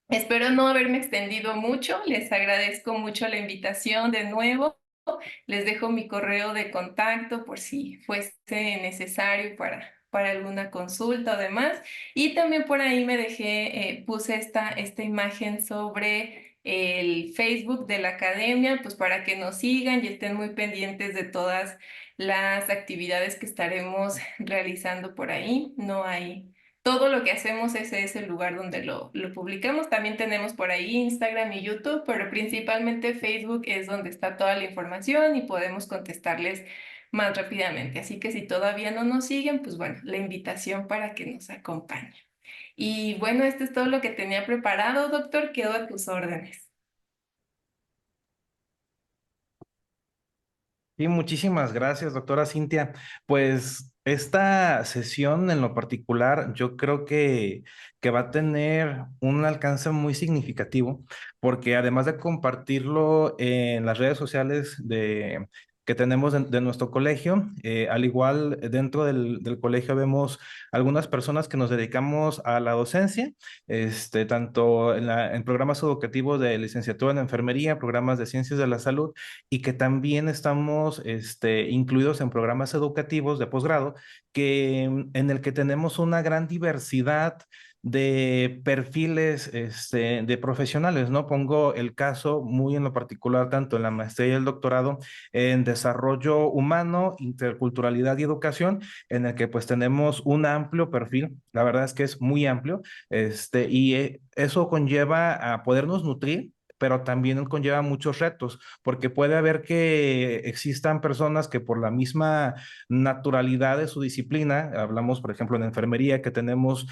Espero no haberme extendido mucho. Les agradezco mucho la invitación de nuevo. Les dejo mi correo de contacto por si fuese necesario para alguna consulta o demás. Y también por ahí puse esta imagen sobre el Facebook de la academia, pues para que nos sigan y estén muy pendientes de todas las actividades que estaremos realizando por ahí. No hay todo lo que hacemos, ese es el lugar donde lo publicamos. También tenemos por ahí Instagram y YouTube, pero principalmente Facebook es donde está toda la información y podemos contestarles más rápidamente. Así que si todavía no nos siguen, pues bueno, la invitación para que nos acompañen. Y bueno, esto es todo lo que tenía preparado, doctor. Quedo a tus órdenes. Sí, muchísimas gracias, doctora Cintia. Pues Esta sesión en lo particular, yo creo que va a tener un alcance muy significativo, porque además de compartirlo en las redes sociales que tenemos de nuestro colegio, al igual dentro del colegio vemos algunas personas que nos dedicamos a la docencia, tanto en programas educativos de licenciatura en enfermería, programas de ciencias de la salud, y que también estamos incluidos en programas educativos de posgrado en el que tenemos una gran diversidad de perfiles de profesionales, ¿no? Pongo el caso muy en lo particular, tanto en la maestría y el doctorado en desarrollo humano, interculturalidad y educación, en el que pues tenemos un amplio perfil, la verdad es que es muy amplio, eso conlleva a podernos nutrir, pero también conlleva muchos retos, porque puede haber que existan personas que por la misma naturalidad de su disciplina. Hablamos, por ejemplo, en enfermería, que tenemos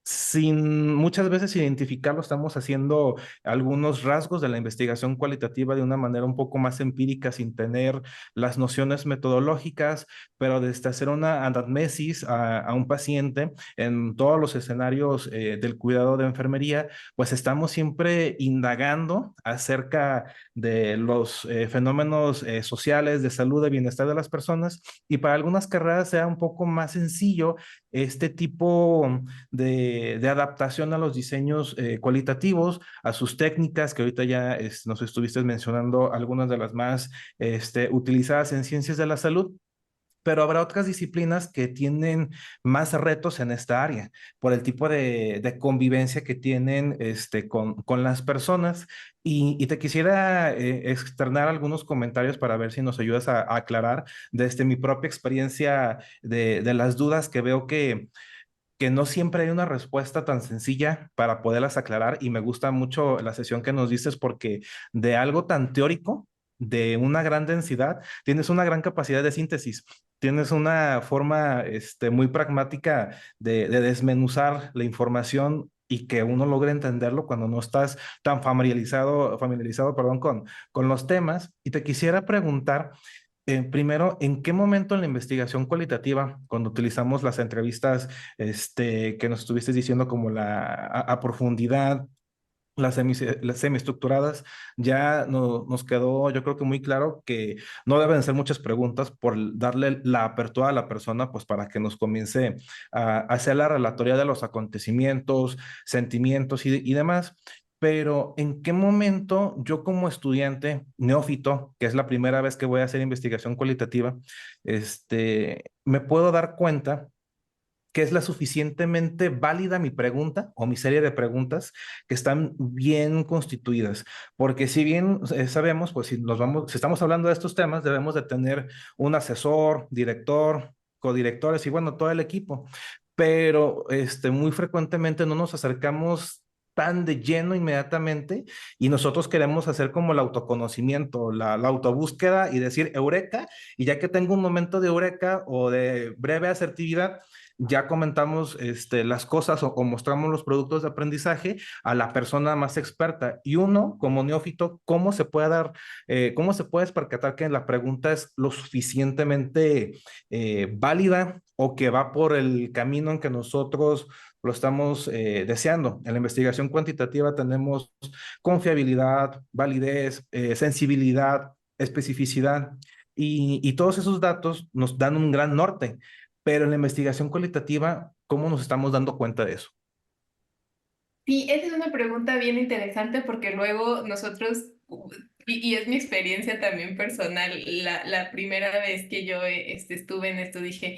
sin muchas veces identificarlo, estamos haciendo algunos rasgos de la investigación cualitativa de una manera un poco más empírica, sin tener las nociones metodológicas, pero desde hacer una anamnesis a un paciente en todos los escenarios del cuidado de enfermería, pues estamos siempre indagando acerca de los fenómenos sociales, de salud, de bienestar de las personas, y para algunas carreras sea un poco más sencillo este tipo de adaptación a los diseños cualitativos, a sus técnicas, que ahorita ya nos estuviste mencionando algunas de las más utilizadas en ciencias de la salud, pero habrá otras disciplinas que tienen más retos en esta área por el tipo de convivencia que tienen con las personas. Y te quisiera externar algunos comentarios para ver si nos ayudas a aclarar desde mi propia experiencia de las dudas que veo que no siempre hay una respuesta tan sencilla para poderlas aclarar, y me gusta mucho la sesión que nos dices porque de algo tan teórico, de una gran densidad, tienes una gran capacidad de síntesis, tienes una forma muy pragmática de desmenuzar la información y que uno logre entenderlo cuando no estás tan familiarizado, perdón, con los temas. Y te quisiera preguntar, primero, ¿en qué momento en la investigación cualitativa, cuando utilizamos las entrevistas que nos estuviste diciendo como a profundidad, las semiestructuradas, ya nos quedó, yo creo que muy claro que no deben ser muchas preguntas por darle la apertura a la persona, pues para que nos comience a hacer la relatoría de los acontecimientos, sentimientos y demás? Pero ¿en qué momento yo como estudiante neófito, que es la primera vez que voy a hacer investigación cualitativa, me puedo dar cuenta que es la suficientemente válida mi pregunta o mi serie de preguntas que están bien constituidas? Porque si bien sabemos, pues si estamos hablando de estos temas, debemos de tener un asesor, director, codirectores y bueno, todo el equipo. Pero muy frecuentemente no nos acercamos tan de lleno inmediatamente, y nosotros queremos hacer como el autoconocimiento, la autobúsqueda y decir eureka, y ya que tengo un momento de eureka o de breve asertividad, ya comentamos las cosas o mostramos los productos de aprendizaje a la persona más experta. Y uno, como neófito, cómo se puede percatar que la pregunta es lo suficientemente válida o que va por el camino en que nosotros lo estamos deseando? En la investigación cuantitativa tenemos confiabilidad, validez, sensibilidad, especificidad, y todos esos datos nos dan un gran norte. Pero en la investigación cualitativa, ¿cómo nos estamos dando cuenta de eso? Sí, esa es una pregunta bien interesante porque luego nosotros, y es mi experiencia también personal, la primera vez que yo estuve en esto dije,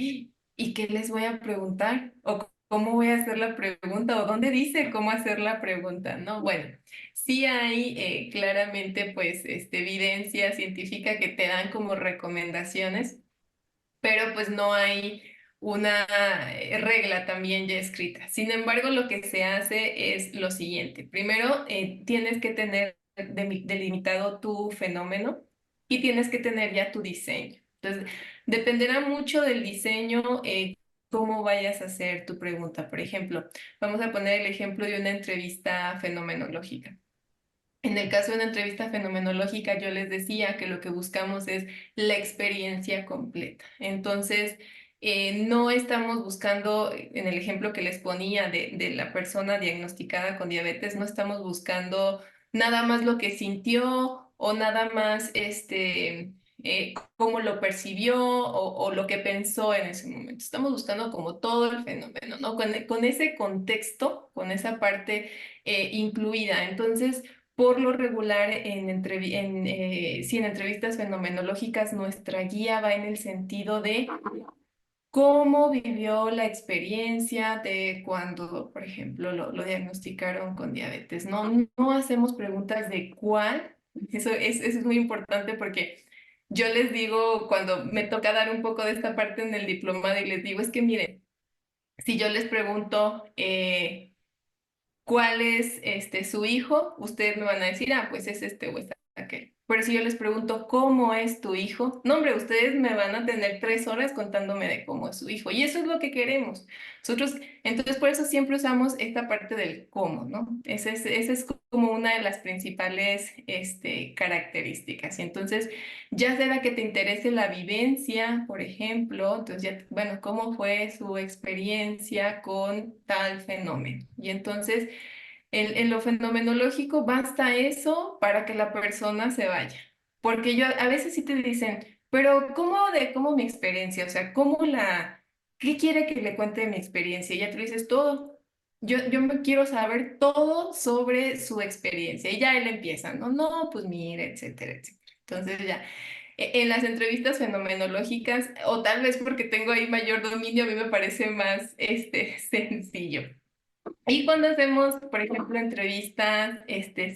¿y qué les voy a preguntar? ¿O cómo voy a hacer la pregunta? ¿O dónde dice cómo hacer la pregunta? ¿No? Bueno, sí hay claramente pues evidencia científica que te dan como recomendaciones, pero pues no hay una regla también ya escrita. Sin embargo, lo que se hace es lo siguiente. Primero, tienes que tener delimitado tu fenómeno y tienes que tener ya tu diseño. Entonces, dependerá mucho del diseño, cómo vayas a hacer tu pregunta. Por ejemplo, vamos a poner el ejemplo de una entrevista fenomenológica. En el caso de una entrevista fenomenológica, yo les decía que lo que buscamos es la experiencia completa. Entonces, no estamos buscando, en el ejemplo que les ponía de la persona diagnosticada con diabetes, no estamos buscando nada más lo que sintió o nada más cómo lo percibió o lo que pensó en ese momento. Estamos buscando como todo el fenómeno, ¿no? Con ese contexto, con esa parte incluida. Entonces, por lo regular, sí, en entrevistas fenomenológicas, nuestra guía va en el sentido de cómo vivió la experiencia de cuando, por ejemplo, lo diagnosticaron con diabetes. No hacemos preguntas de cuál. Eso es muy importante porque yo les digo, cuando me toca dar un poco de esta parte en el diplomado y les digo, es que miren, si yo les pregunto, cuál es su hijo, ustedes me van a decir, ah, pues es este o es aquel. Pero si yo les pregunto, ¿cómo es tu hijo? No, hombre, ustedes me van a tener 3 horas contándome de cómo es su hijo. Y eso es lo que queremos. Nosotros, entonces, por eso siempre usamos esta parte del cómo, ¿no? Esa es como una de las principales características. Y entonces, ya será que te interese la vivencia, por ejemplo, entonces ya, bueno, ¿cómo fue su experiencia con tal fenómeno? Y entonces, en lo fenomenológico basta eso para que la persona se vaya. Porque yo a veces sí te dicen, pero ¿cómo mi experiencia? O sea, ¿qué quiere que le cuente de mi experiencia? Y ya tú le dices todo. Yo me quiero saber todo sobre su experiencia. Y ya él empieza, no, no, pues mire, etcétera, etcétera. Entonces ya, en las entrevistas fenomenológicas, o tal vez porque tengo ahí mayor dominio, a mí me parece más sencillo. Y cuando hacemos, por ejemplo, entrevistas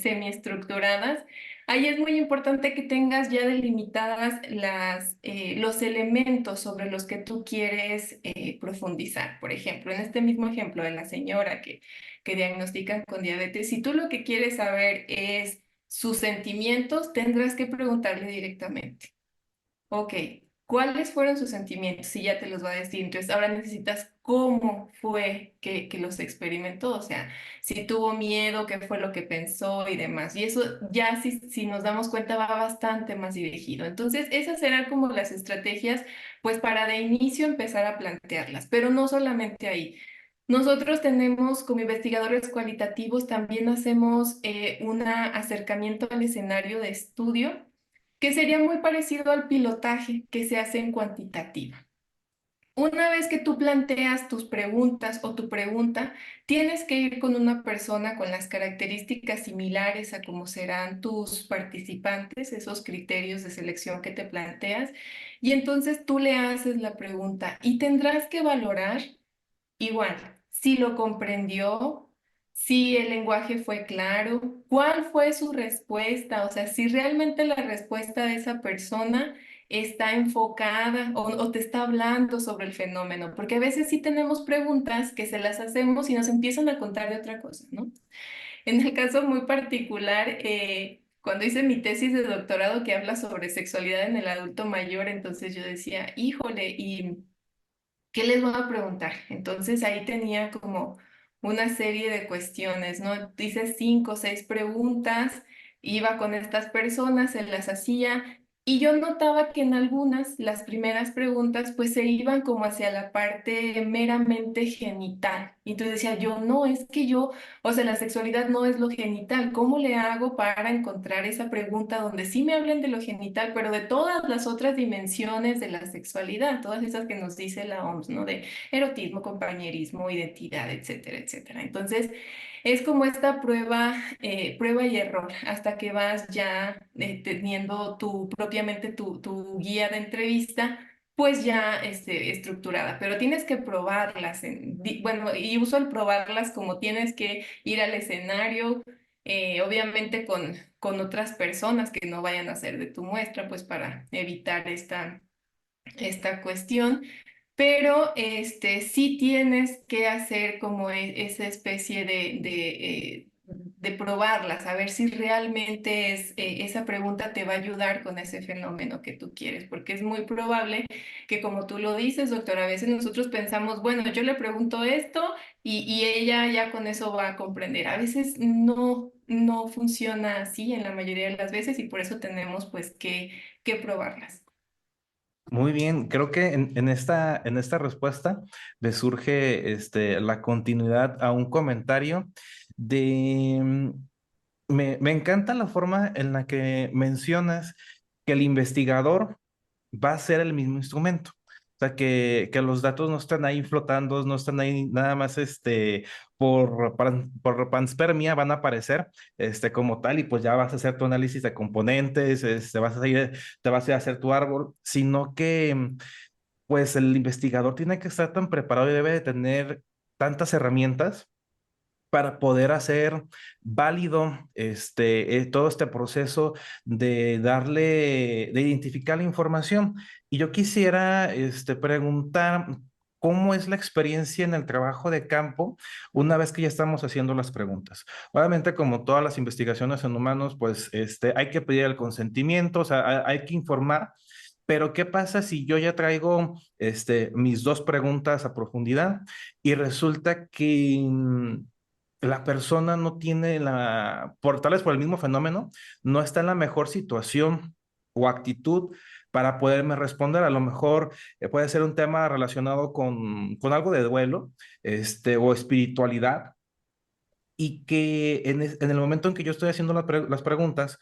semiestructuradas, ahí es muy importante que tengas ya delimitadas los elementos sobre los que tú quieres profundizar. Por ejemplo, en este mismo ejemplo de la señora que diagnostican con diabetes, si tú lo que quieres saber es sus sentimientos, tendrás que preguntarle directamente. Ok, ¿cuáles fueron sus sentimientos? Si ya te los va a decir, entonces ahora necesitas cómo fue que los experimentó, o sea, si tuvo miedo, qué fue lo que pensó y demás. Y eso ya si nos damos cuenta va bastante más dirigido. Entonces, esas serán como las estrategias, pues para de inicio empezar a plantearlas, pero no solamente ahí. Nosotros tenemos como investigadores cualitativos, también hacemos un acercamiento al escenario de estudio que sería muy parecido al pilotaje que se hace en cuantitativa. Una vez que tú planteas tus preguntas o tu pregunta, tienes que ir con una persona con las características similares a cómo serán tus participantes, esos criterios de selección que te planteas, y entonces tú le haces la pregunta y tendrás que valorar igual, si lo comprendió, si el lenguaje fue claro, cuál fue su respuesta, o sea, si realmente la respuesta de esa persona está enfocada o te está hablando sobre el fenómeno, porque a veces sí tenemos preguntas que se las hacemos y nos empiezan a contar de otra cosa, ¿no? En el caso muy particular, cuando hice mi tesis de doctorado que habla sobre sexualidad en el adulto mayor, entonces yo decía, híjole, y ¿qué les voy a preguntar? Entonces ahí tenía como una serie de cuestiones, ¿no? Dice 5 o 6 preguntas, iba con estas personas, se las hacía y yo notaba que en algunas, las primeras preguntas, pues se iban como hacia la parte meramente genital. Y entonces decía yo, no, es que yo, o sea, la sexualidad no es lo genital. ¿Cómo le hago para encontrar esa pregunta donde sí me hablen de lo genital, pero de todas las otras dimensiones de la sexualidad, todas esas que nos dice la OMS, ¿no? De erotismo, compañerismo, identidad, etcétera, etcétera. Entonces, es como esta prueba y error, hasta que vas ya teniendo propiamente tu guía de entrevista pues ya estructurada, pero tienes que probarlas, bueno, y uso el probarlas como tienes que ir al escenario, obviamente con otras personas que no vayan a ser de tu muestra, pues para evitar esta cuestión, pero sí tienes que hacer como esa especie de probarlas, a ver si realmente esa pregunta te va a ayudar con ese fenómeno que tú quieres, porque es muy probable que como tú lo dices, doctor, a veces nosotros pensamos, bueno, yo le pregunto esto y ella ya con eso va a comprender. A veces no funciona así en la mayoría de las veces y por eso tenemos pues que probarlas. Muy bien, creo que en esta respuesta le surge la continuidad a un comentario de... me encanta la forma en la que mencionas que el investigador va a ser el mismo instrumento. O sea, que los datos no están ahí flotando, no están ahí nada más por panspermia, van a aparecer como tal y pues ya vas a hacer tu análisis de componentes, te vas a ir a hacer tu árbol, sino que pues el investigador tiene que estar tan preparado y debe de tener tantas herramientas para poder hacer válido todo este proceso de de identificar la información. Y yo quisiera preguntar, ¿cómo es la experiencia en el trabajo de campo una vez que ya estamos haciendo las preguntas? Obviamente, como todas las investigaciones en humanos, pues hay que pedir el consentimiento, o sea, hay que informar. Pero ¿qué pasa si yo ya traigo mis dos preguntas a profundidad y resulta que la persona no tiene tal vez por el mismo fenómeno, no está en la mejor situación o actitud para poderme responder? A lo mejor puede ser un tema relacionado con algo de duelo, o espiritualidad, y que en el momento en que yo estoy haciendo las preguntas,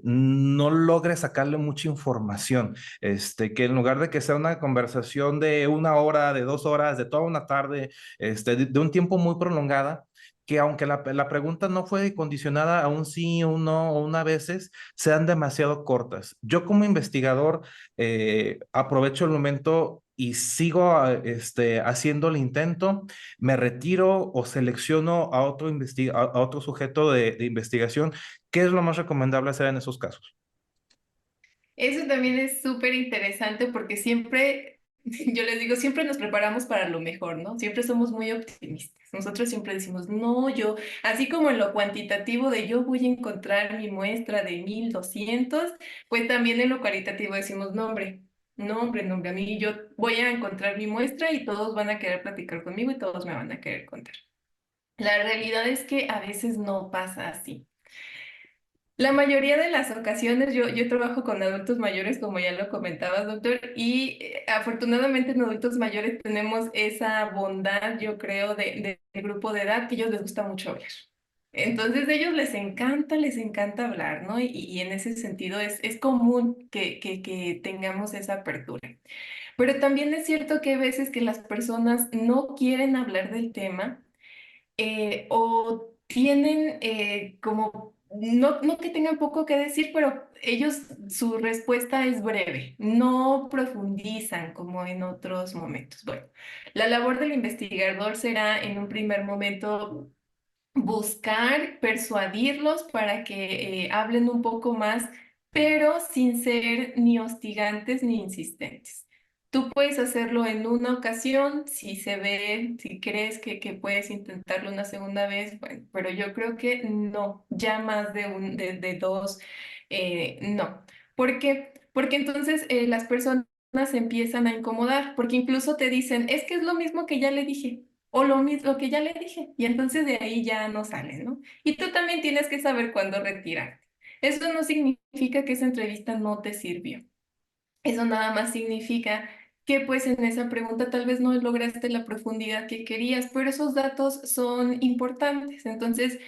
no logre sacarle mucha información. Que en lugar de que sea una conversación de una hora, de 2 horas, de toda una tarde, de un tiempo muy prolongada, que aunque la pregunta no fue condicionada a un sí, un no o una veces, sean demasiado cortas. Yo como investigador aprovecho el momento y sigo haciendo el intento, me retiro o selecciono a a otro sujeto de investigación. ¿Qué es lo más recomendable hacer en esos casos? Eso también es súper interesante porque siempre, yo les digo, siempre nos preparamos para lo mejor, ¿no? Siempre somos muy optimistas. Nosotros siempre decimos, no, yo, así como en lo cuantitativo de yo voy a encontrar mi muestra de 1200, pues también en lo cualitativo decimos, no, hombre, no, hombre, no, hombre, a mí yo voy a encontrar mi muestra y todos van a querer platicar conmigo y todos me van a querer contar. La realidad es que a veces no pasa así. La mayoría de las ocasiones yo trabajo con adultos mayores, como ya lo comentabas, doctor, y afortunadamente en adultos mayores tenemos esa bondad, yo creo, de grupo de edad que a ellos les gusta mucho hablar. Entonces a ellos les encanta hablar, ¿no? Y en ese sentido es común que tengamos esa apertura. Pero también es cierto que hay veces que las personas no quieren hablar del tema o tienen como, no que tengan poco que decir, pero ellos, su respuesta es breve, no profundizan como en otros momentos. Bueno, la labor del investigador será en un primer momento buscar persuadirlos para que hablen un poco más, pero sin ser ni hostigantes ni insistentes. Tú puedes hacerlo en una ocasión, si se ve, si crees que puedes intentarlo una segunda vez, bueno, pero yo creo que no, ya más de dos, no. ¿Por qué? Porque entonces las personas se empiezan a incomodar, porque incluso te dicen, es que es lo mismo que ya le dije o lo mismo que ya le dije, y entonces de ahí ya no sale, ¿no? Y tú también tienes que saber cuándo retirarte. Eso no significa que esa entrevista no te sirvió. Eso nada más significa que pues en esa pregunta tal vez no lograste la profundidad que querías, pero esos datos son importantes. Entonces,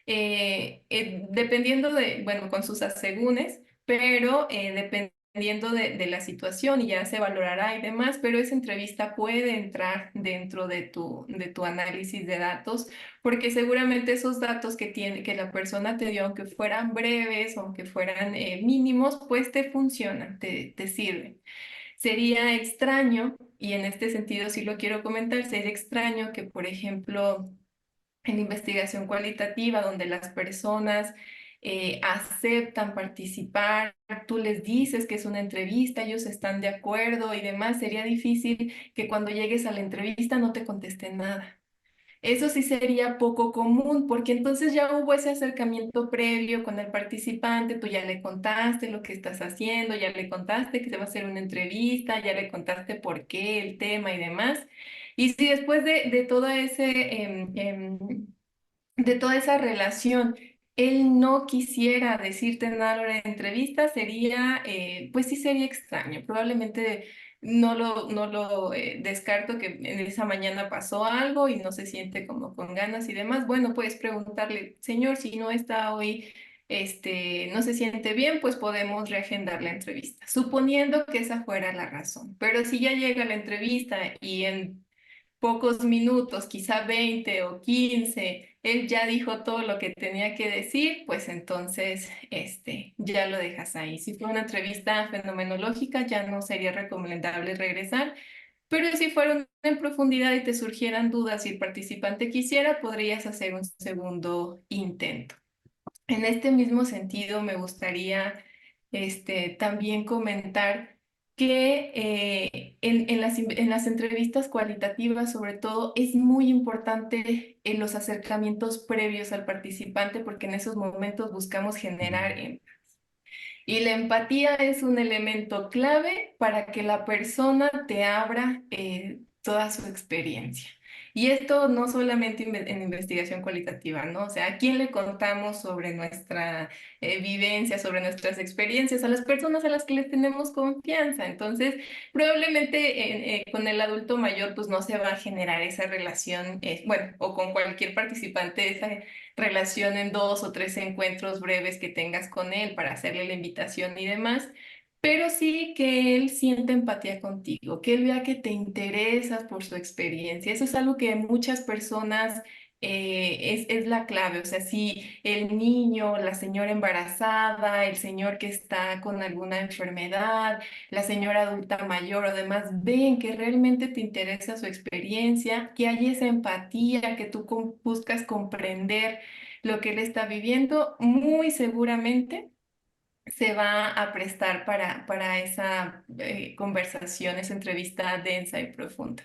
dependiendo de, bueno, con sus asegúnes, pero dependiendo de la situación y ya se valorará y demás, pero esa entrevista puede entrar dentro de tu análisis de datos, porque seguramente esos datos que tiene, que la persona te dio, aunque fueran breves, aunque fueran mínimos, pues te funcionan, te sirven. Sería extraño, y en este sentido sí lo quiero comentar, sería extraño que, por ejemplo, en investigación cualitativa, donde las personas aceptan participar, tú les dices que es una entrevista, ellos están de acuerdo y demás, sería difícil que cuando llegues a la entrevista no te contesten nada. Eso sí sería poco común, porque entonces ya hubo ese acercamiento previo con el participante, tú ya le contaste lo que estás haciendo, ya le contaste que se va a hacer una entrevista, ya le contaste por qué, el tema y demás. Y si después de todo ese de toda esa relación. él no quisiera decirte nada a la hora de entrevista, sería, pues sí sería extraño. Probablemente no lo descarto que en esa mañana pasó algo y no se siente como con ganas y demás. Bueno, puedes preguntarle, señor, si no está hoy, no se siente bien, pues podemos reagendar la entrevista, suponiendo que esa fuera la razón. Pero si ya llega la entrevista y en pocos minutos, quizá 20 o 15, él ya dijo todo lo que tenía que decir, pues entonces ya lo dejas ahí. Si fue una entrevista fenomenológica, ya no sería recomendable regresar, pero si fueron en profundidad y te surgieran dudas y el participante quisiera, podrías hacer un segundo intento. En este mismo sentido, me gustaría también comentar que en las entrevistas cualitativas, sobre todo, es muy importante en los acercamientos previos al participante, porque en esos momentos buscamos generar y la empatía es un elemento clave para que la persona te abra toda su experiencia. Y esto no solamente en investigación cualitativa, ¿no? O sea, ¿a quién le contamos sobre nuestra vivencia, sobre nuestras experiencias? A las personas a las que les tenemos confianza. Entonces, probablemente con el adulto mayor, pues no se va a generar esa relación, bueno, o con cualquier participante, esa relación en 2 o 3 encuentros breves que tengas con él para hacerle la invitación y demás, pero sí que él siente empatía contigo, que él vea que te interesas por su experiencia. Eso es algo que muchas personas es la clave. O sea, si el niño, la señora embarazada, el señor que está con alguna enfermedad, la señora adulta mayor o demás, ven que realmente te interesa su experiencia, que hay esa empatía, que tú buscas comprender lo que él está viviendo, muy seguramente se va a prestar para esa conversación, esa entrevista densa y profunda.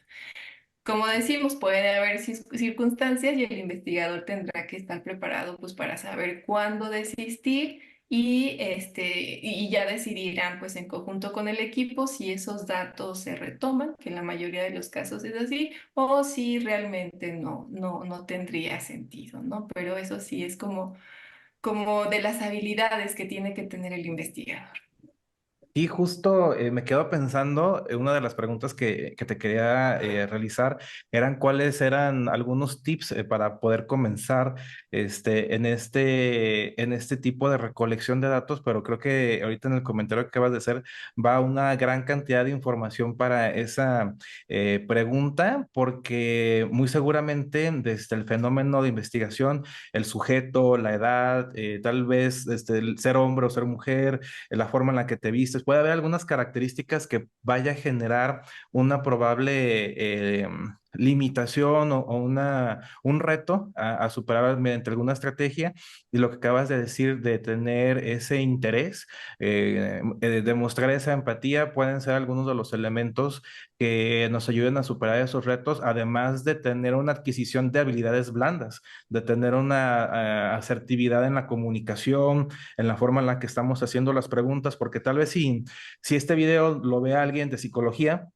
Como decimos, puede haber circunstancias y el investigador tendrá que estar preparado pues para saber cuándo desistir y ya decidirán pues en conjunto con el equipo si esos datos se retoman, que en la mayoría de los casos es así, o si realmente no tendría sentido, ¿no? Pero eso sí es como de las habilidades que tiene que tener el investigador. Y justo me quedo pensando, una de las preguntas que te quería realizar eran cuáles eran algunos tips para poder comenzar en este tipo de recolección de datos, pero creo que ahorita en el comentario que acabas de hacer va una gran cantidad de información para esa pregunta, porque muy seguramente desde el fenómeno de investigación, el sujeto, la edad, tal vez el ser hombre o ser mujer, la forma en la que te vistes, puede haber algunas características que vaya a generar una probable limitación un reto a superar mediante alguna estrategia. Y lo que acabas de decir de tener ese interés, demostrar esa empatía, pueden ser algunos de los elementos que nos ayuden a superar esos retos, además de tener una adquisición de habilidades blandas, de tener una asertividad en la comunicación, en la forma en la que estamos haciendo las preguntas, porque tal vez si este video lo ve alguien de psicología,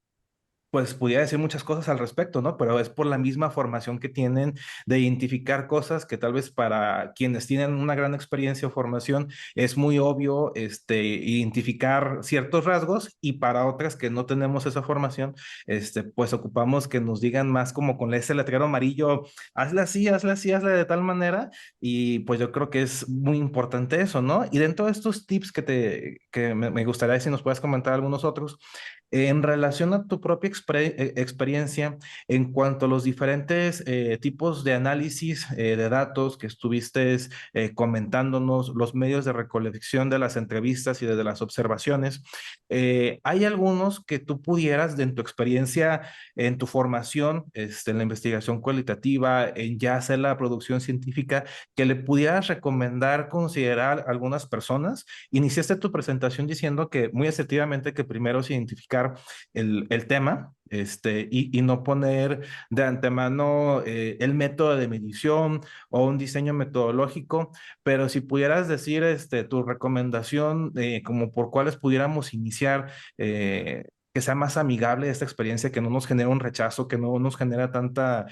pues pudiera decir muchas cosas al respecto, ¿no? Pero es por la misma formación que tienen de identificar cosas que tal vez para quienes tienen una gran experiencia o formación es muy obvio identificar ciertos rasgos y para otras que no tenemos esa formación, pues ocupamos que nos digan más como con ese letrero amarillo, hazla así, hazla así, hazla de tal manera y pues yo creo que es muy importante eso, ¿no? Y dentro de estos tips que me gustaría si nos puedes comentar algunos otros, en relación a tu propia experiencia, en cuanto a los diferentes tipos de análisis de datos que estuviste comentándonos, los medios de recolección de las entrevistas y de las observaciones, ¿hay algunos que tú pudieras, en tu experiencia, en tu formación, en la investigación cualitativa, en ya hacer la producción científica, que le pudieras recomendar, considerar a algunas personas? Iniciaste tu presentación diciendo que muy asertivamente que primero se identificar el tema, y no poner de antemano el método de medición o un diseño metodológico, pero si pudieras decir tu recomendación como por cuáles pudiéramos iniciar, que sea más amigable esta experiencia, que no nos genere un rechazo, que no nos genera tanta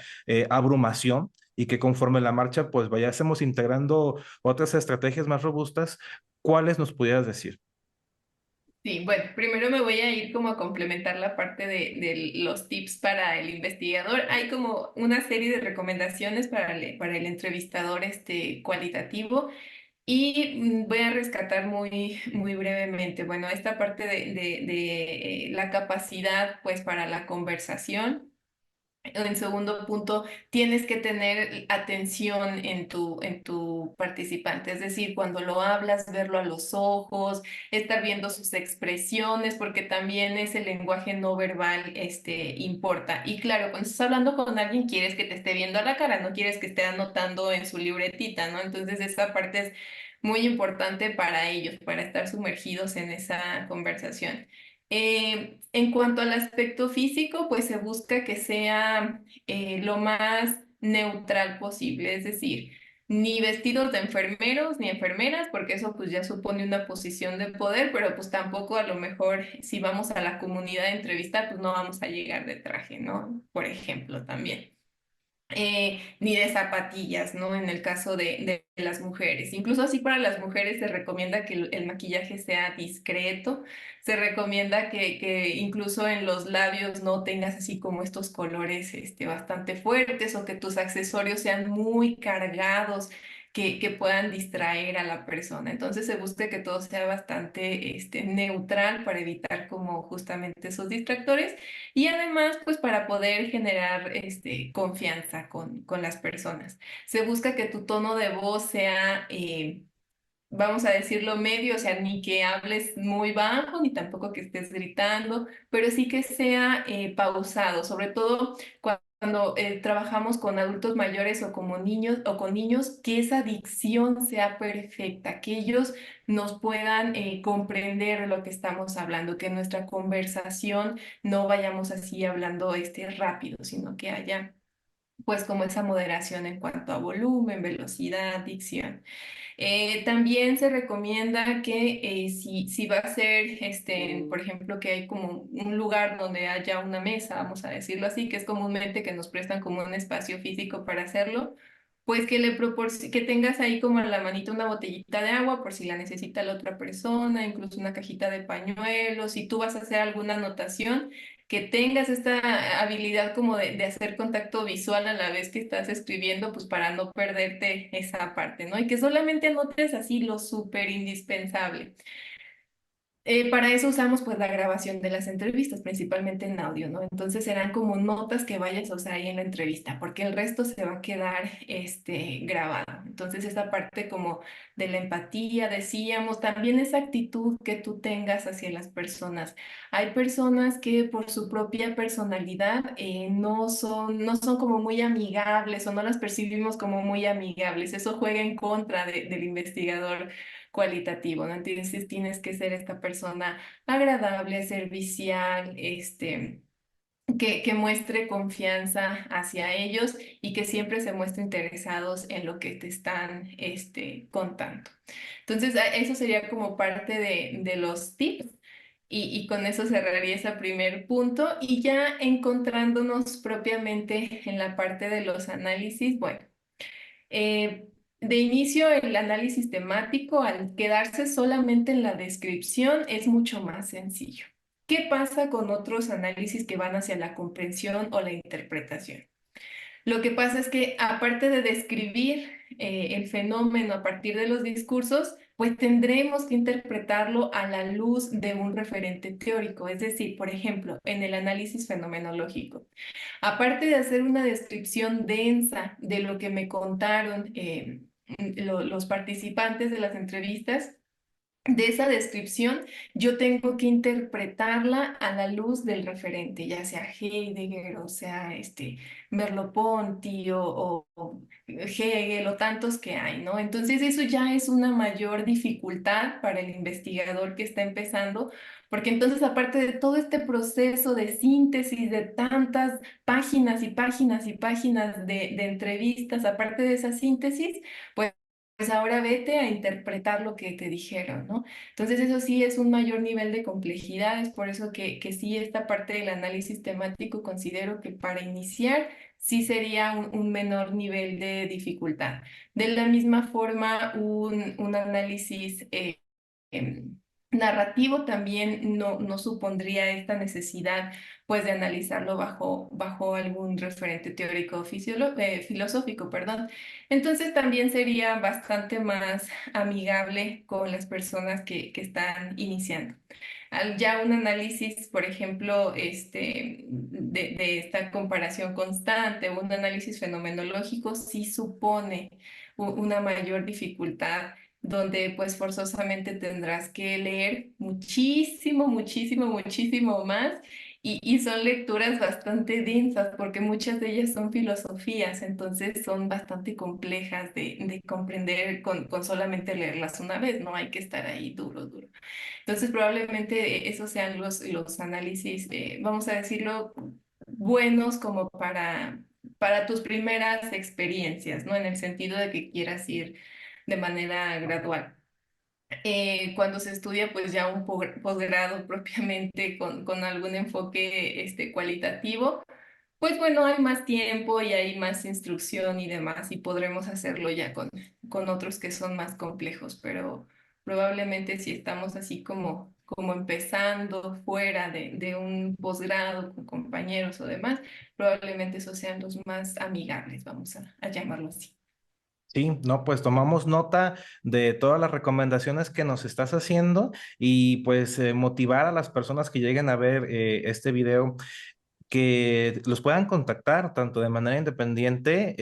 abrumación, y que conforme la marcha pues vayásemos integrando otras estrategias más robustas, ¿cuáles nos pudieras decir? Sí, bueno, primero me voy a ir como a complementar la parte de los tips para el investigador. Hay como una serie de recomendaciones para el entrevistador cualitativo y voy a rescatar muy brevemente. Bueno, esta parte de la capacidad pues para la conversación. En segundo punto, tienes que tener atención en tu participante, es decir, cuando lo hablas, verlo a los ojos, estar viendo sus expresiones, porque también ese lenguaje no verbal, importa. Y claro, cuando estás hablando con alguien, quieres que te esté viendo a la cara, no quieres que esté anotando en su libretita, ¿no? Entonces, esta parte es muy importante para ellos, para estar sumergidos en esa conversación. En cuanto al aspecto físico, pues se busca que sea lo más neutral posible, es decir, ni vestidos de enfermeros ni enfermeras, porque eso pues ya supone una posición de poder, pero pues tampoco a lo mejor si vamos a la comunidad de entrevista, pues no vamos a llegar de traje, ¿no? Por ejemplo, también ni de zapatillas, ¿no? En el caso de las mujeres. Incluso así para las mujeres se recomienda que el maquillaje sea discreto, se recomienda que incluso en los labios no tengas así como estos colores bastante fuertes o que tus accesorios sean muy cargados. Que puedan distraer a la persona. Entonces se busca que todo sea bastante neutral para evitar como justamente esos distractores y además, pues para poder generar confianza con las personas. Se busca que tu tono de voz sea, vamos a decirlo, medio, o sea, ni que hables muy bajo, ni tampoco que estés gritando, pero sí que sea pausado, sobre todo cuando trabajamos con adultos mayores o como niños o con niños, que esa dicción sea perfecta, que ellos nos puedan comprender lo que estamos hablando, que nuestra conversación no vayamos así hablando rápido, sino que haya pues como esa moderación en cuanto a volumen, velocidad, dicción. También se recomienda que si va a ser, por ejemplo, que hay como un lugar donde haya una mesa, vamos a decirlo así, que es comúnmente que nos prestan como un espacio físico para hacerlo, pues que tengas ahí como en la manita una botellita de agua por si la necesita la otra persona, incluso una cajita de pañuelos, si tú vas a hacer alguna anotación que tengas esta habilidad como de hacer contacto visual a la vez que estás escribiendo, pues para no perderte esa parte, ¿no? Y que solamente anotes así lo súper indispensable. Para eso usamos pues la grabación de las entrevistas, principalmente en audio, ¿no? Entonces serán como notas que vayas a usar ahí en la entrevista, porque el resto se va a quedar grabado. Entonces esa parte como de la empatía, decíamos, también esa actitud que tú tengas hacia las personas. Hay personas que por su propia personalidad no son como muy amigables o no las percibimos como muy amigables. Eso juega en contra del investigador cualitativo, ¿no? Entonces tienes que ser esta persona agradable, servicial, que muestre confianza hacia ellos y que siempre se muestre interesados en lo que te están, contando. Entonces, eso sería como parte de los tips. Y con eso cerraría ese primer punto. Y ya encontrándonos propiamente en la parte de los análisis, bueno. De inicio, el análisis temático, al quedarse solamente en la descripción, es mucho más sencillo. ¿Qué pasa con otros análisis que van hacia la comprensión o la interpretación? Lo que pasa es que aparte de describir el fenómeno a partir de los discursos, pues tendremos que interpretarlo a la luz de un referente teórico, es decir, por ejemplo, en el análisis fenomenológico. Aparte de hacer una descripción densa de lo que me contaron los participantes de las entrevistas, de esa descripción, yo tengo que interpretarla a la luz del referente, ya sea Heidegger, o sea, Merleau-Ponty o Hegel o tantos que hay, ¿no? Entonces eso ya es una mayor dificultad para el investigador que está empezando, porque entonces aparte de todo este proceso de síntesis de tantas páginas y páginas y páginas de entrevistas, aparte de esa síntesis, pues pues ahora vete a interpretar lo que te dijeron, ¿no? Entonces eso sí es un mayor nivel de complejidad, es por eso que sí esta parte del análisis temático considero que para iniciar sí sería un menor nivel de dificultad. De la misma forma, un análisis narrativo también no supondría esta necesidad pues de analizarlo bajo algún referente teórico o filosófico, perdón. Entonces también sería bastante más amigable con las personas que están iniciando. Ya un análisis, por ejemplo, de esta comparación constante, un análisis fenomenológico, sí supone una mayor dificultad donde pues forzosamente tendrás que leer muchísimo, muchísimo, muchísimo más y son lecturas bastante densas porque muchas de ellas son filosofías, entonces son bastante complejas de comprender con solamente leerlas una vez, no hay que estar ahí duro, duro. Entonces probablemente esos sean los análisis, vamos a decirlo, buenos como para tus primeras experiencias, ¿no? En el sentido de que quieras ir de manera gradual. Cuando se estudia pues ya un posgrado propiamente con algún enfoque cualitativo, pues bueno, hay más tiempo y hay más instrucción y demás y podremos hacerlo ya con otros que son más complejos, pero probablemente si estamos así como empezando fuera de un posgrado con compañeros o demás, probablemente esos sean los más amigables, vamos a llamarlo así. Sí, no, pues tomamos nota de todas las recomendaciones que nos estás haciendo y pues motivar a las personas que lleguen a ver este video que los puedan contactar tanto de manera independiente,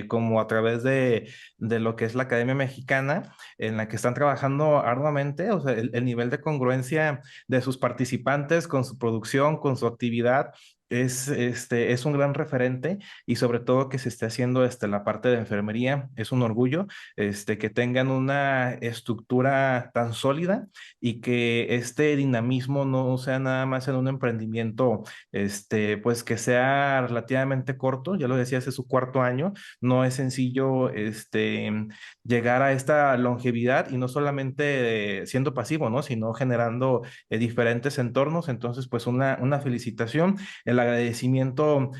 como a través de lo que es la Academia Mexicana, en la que están trabajando arduamente, o sea, el nivel de congruencia de sus participantes con su producción, con su actividad. Es un gran referente y sobre todo que se esté haciendo la parte de enfermería, es un orgullo que tengan una estructura tan sólida y que este dinamismo no sea nada más en un emprendimiento pues que sea relativamente corto, ya lo decía, ese es su cuarto año, no es sencillo llegar a esta longevidad y no solamente siendo pasivo, ¿no? Sino generando diferentes entornos, entonces pues una felicitación, el agradecimiento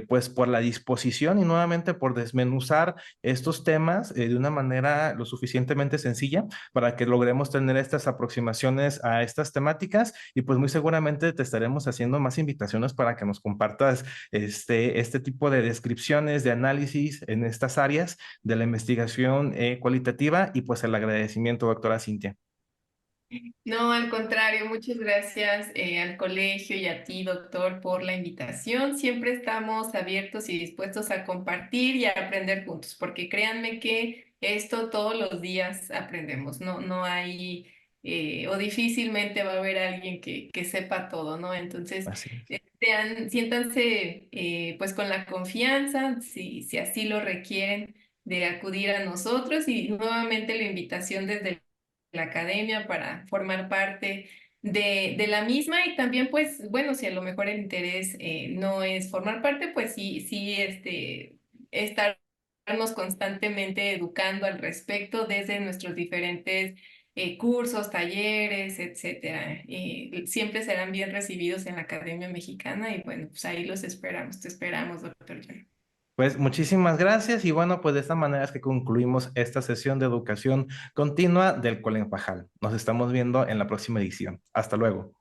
pues por la disposición y nuevamente por desmenuzar estos temas de una manera lo suficientemente sencilla para que logremos tener estas aproximaciones a estas temáticas y pues muy seguramente te estaremos haciendo más invitaciones para que nos compartas este tipo de descripciones, de análisis en estas áreas de la investigación cualitativa y pues el agradecimiento, doctora Cintia. No, al contrario, muchas gracias al colegio y a ti, doctor, por la invitación. Siempre estamos abiertos y dispuestos a compartir y a aprender juntos, porque créanme que esto todos los días aprendemos, no hay, o difícilmente va a haber alguien que sepa todo, ¿no? Entonces, Así es. siéntanse pues con la confianza, si así lo requieren, de acudir a nosotros y nuevamente la invitación desde la academia para formar parte de la misma y también pues bueno, si a lo mejor el interés no es formar parte, pues sí, estarnos constantemente educando al respecto desde nuestros diferentes cursos, talleres, etcétera. Siempre serán bien recibidos en la Academia Mexicana y bueno, pues ahí los esperamos, te esperamos, doctor John. Pues muchísimas gracias y bueno, pues de esta manera es que concluimos esta sesión de educación continua del Colegio Pajal. Nos estamos viendo en la próxima edición. Hasta luego.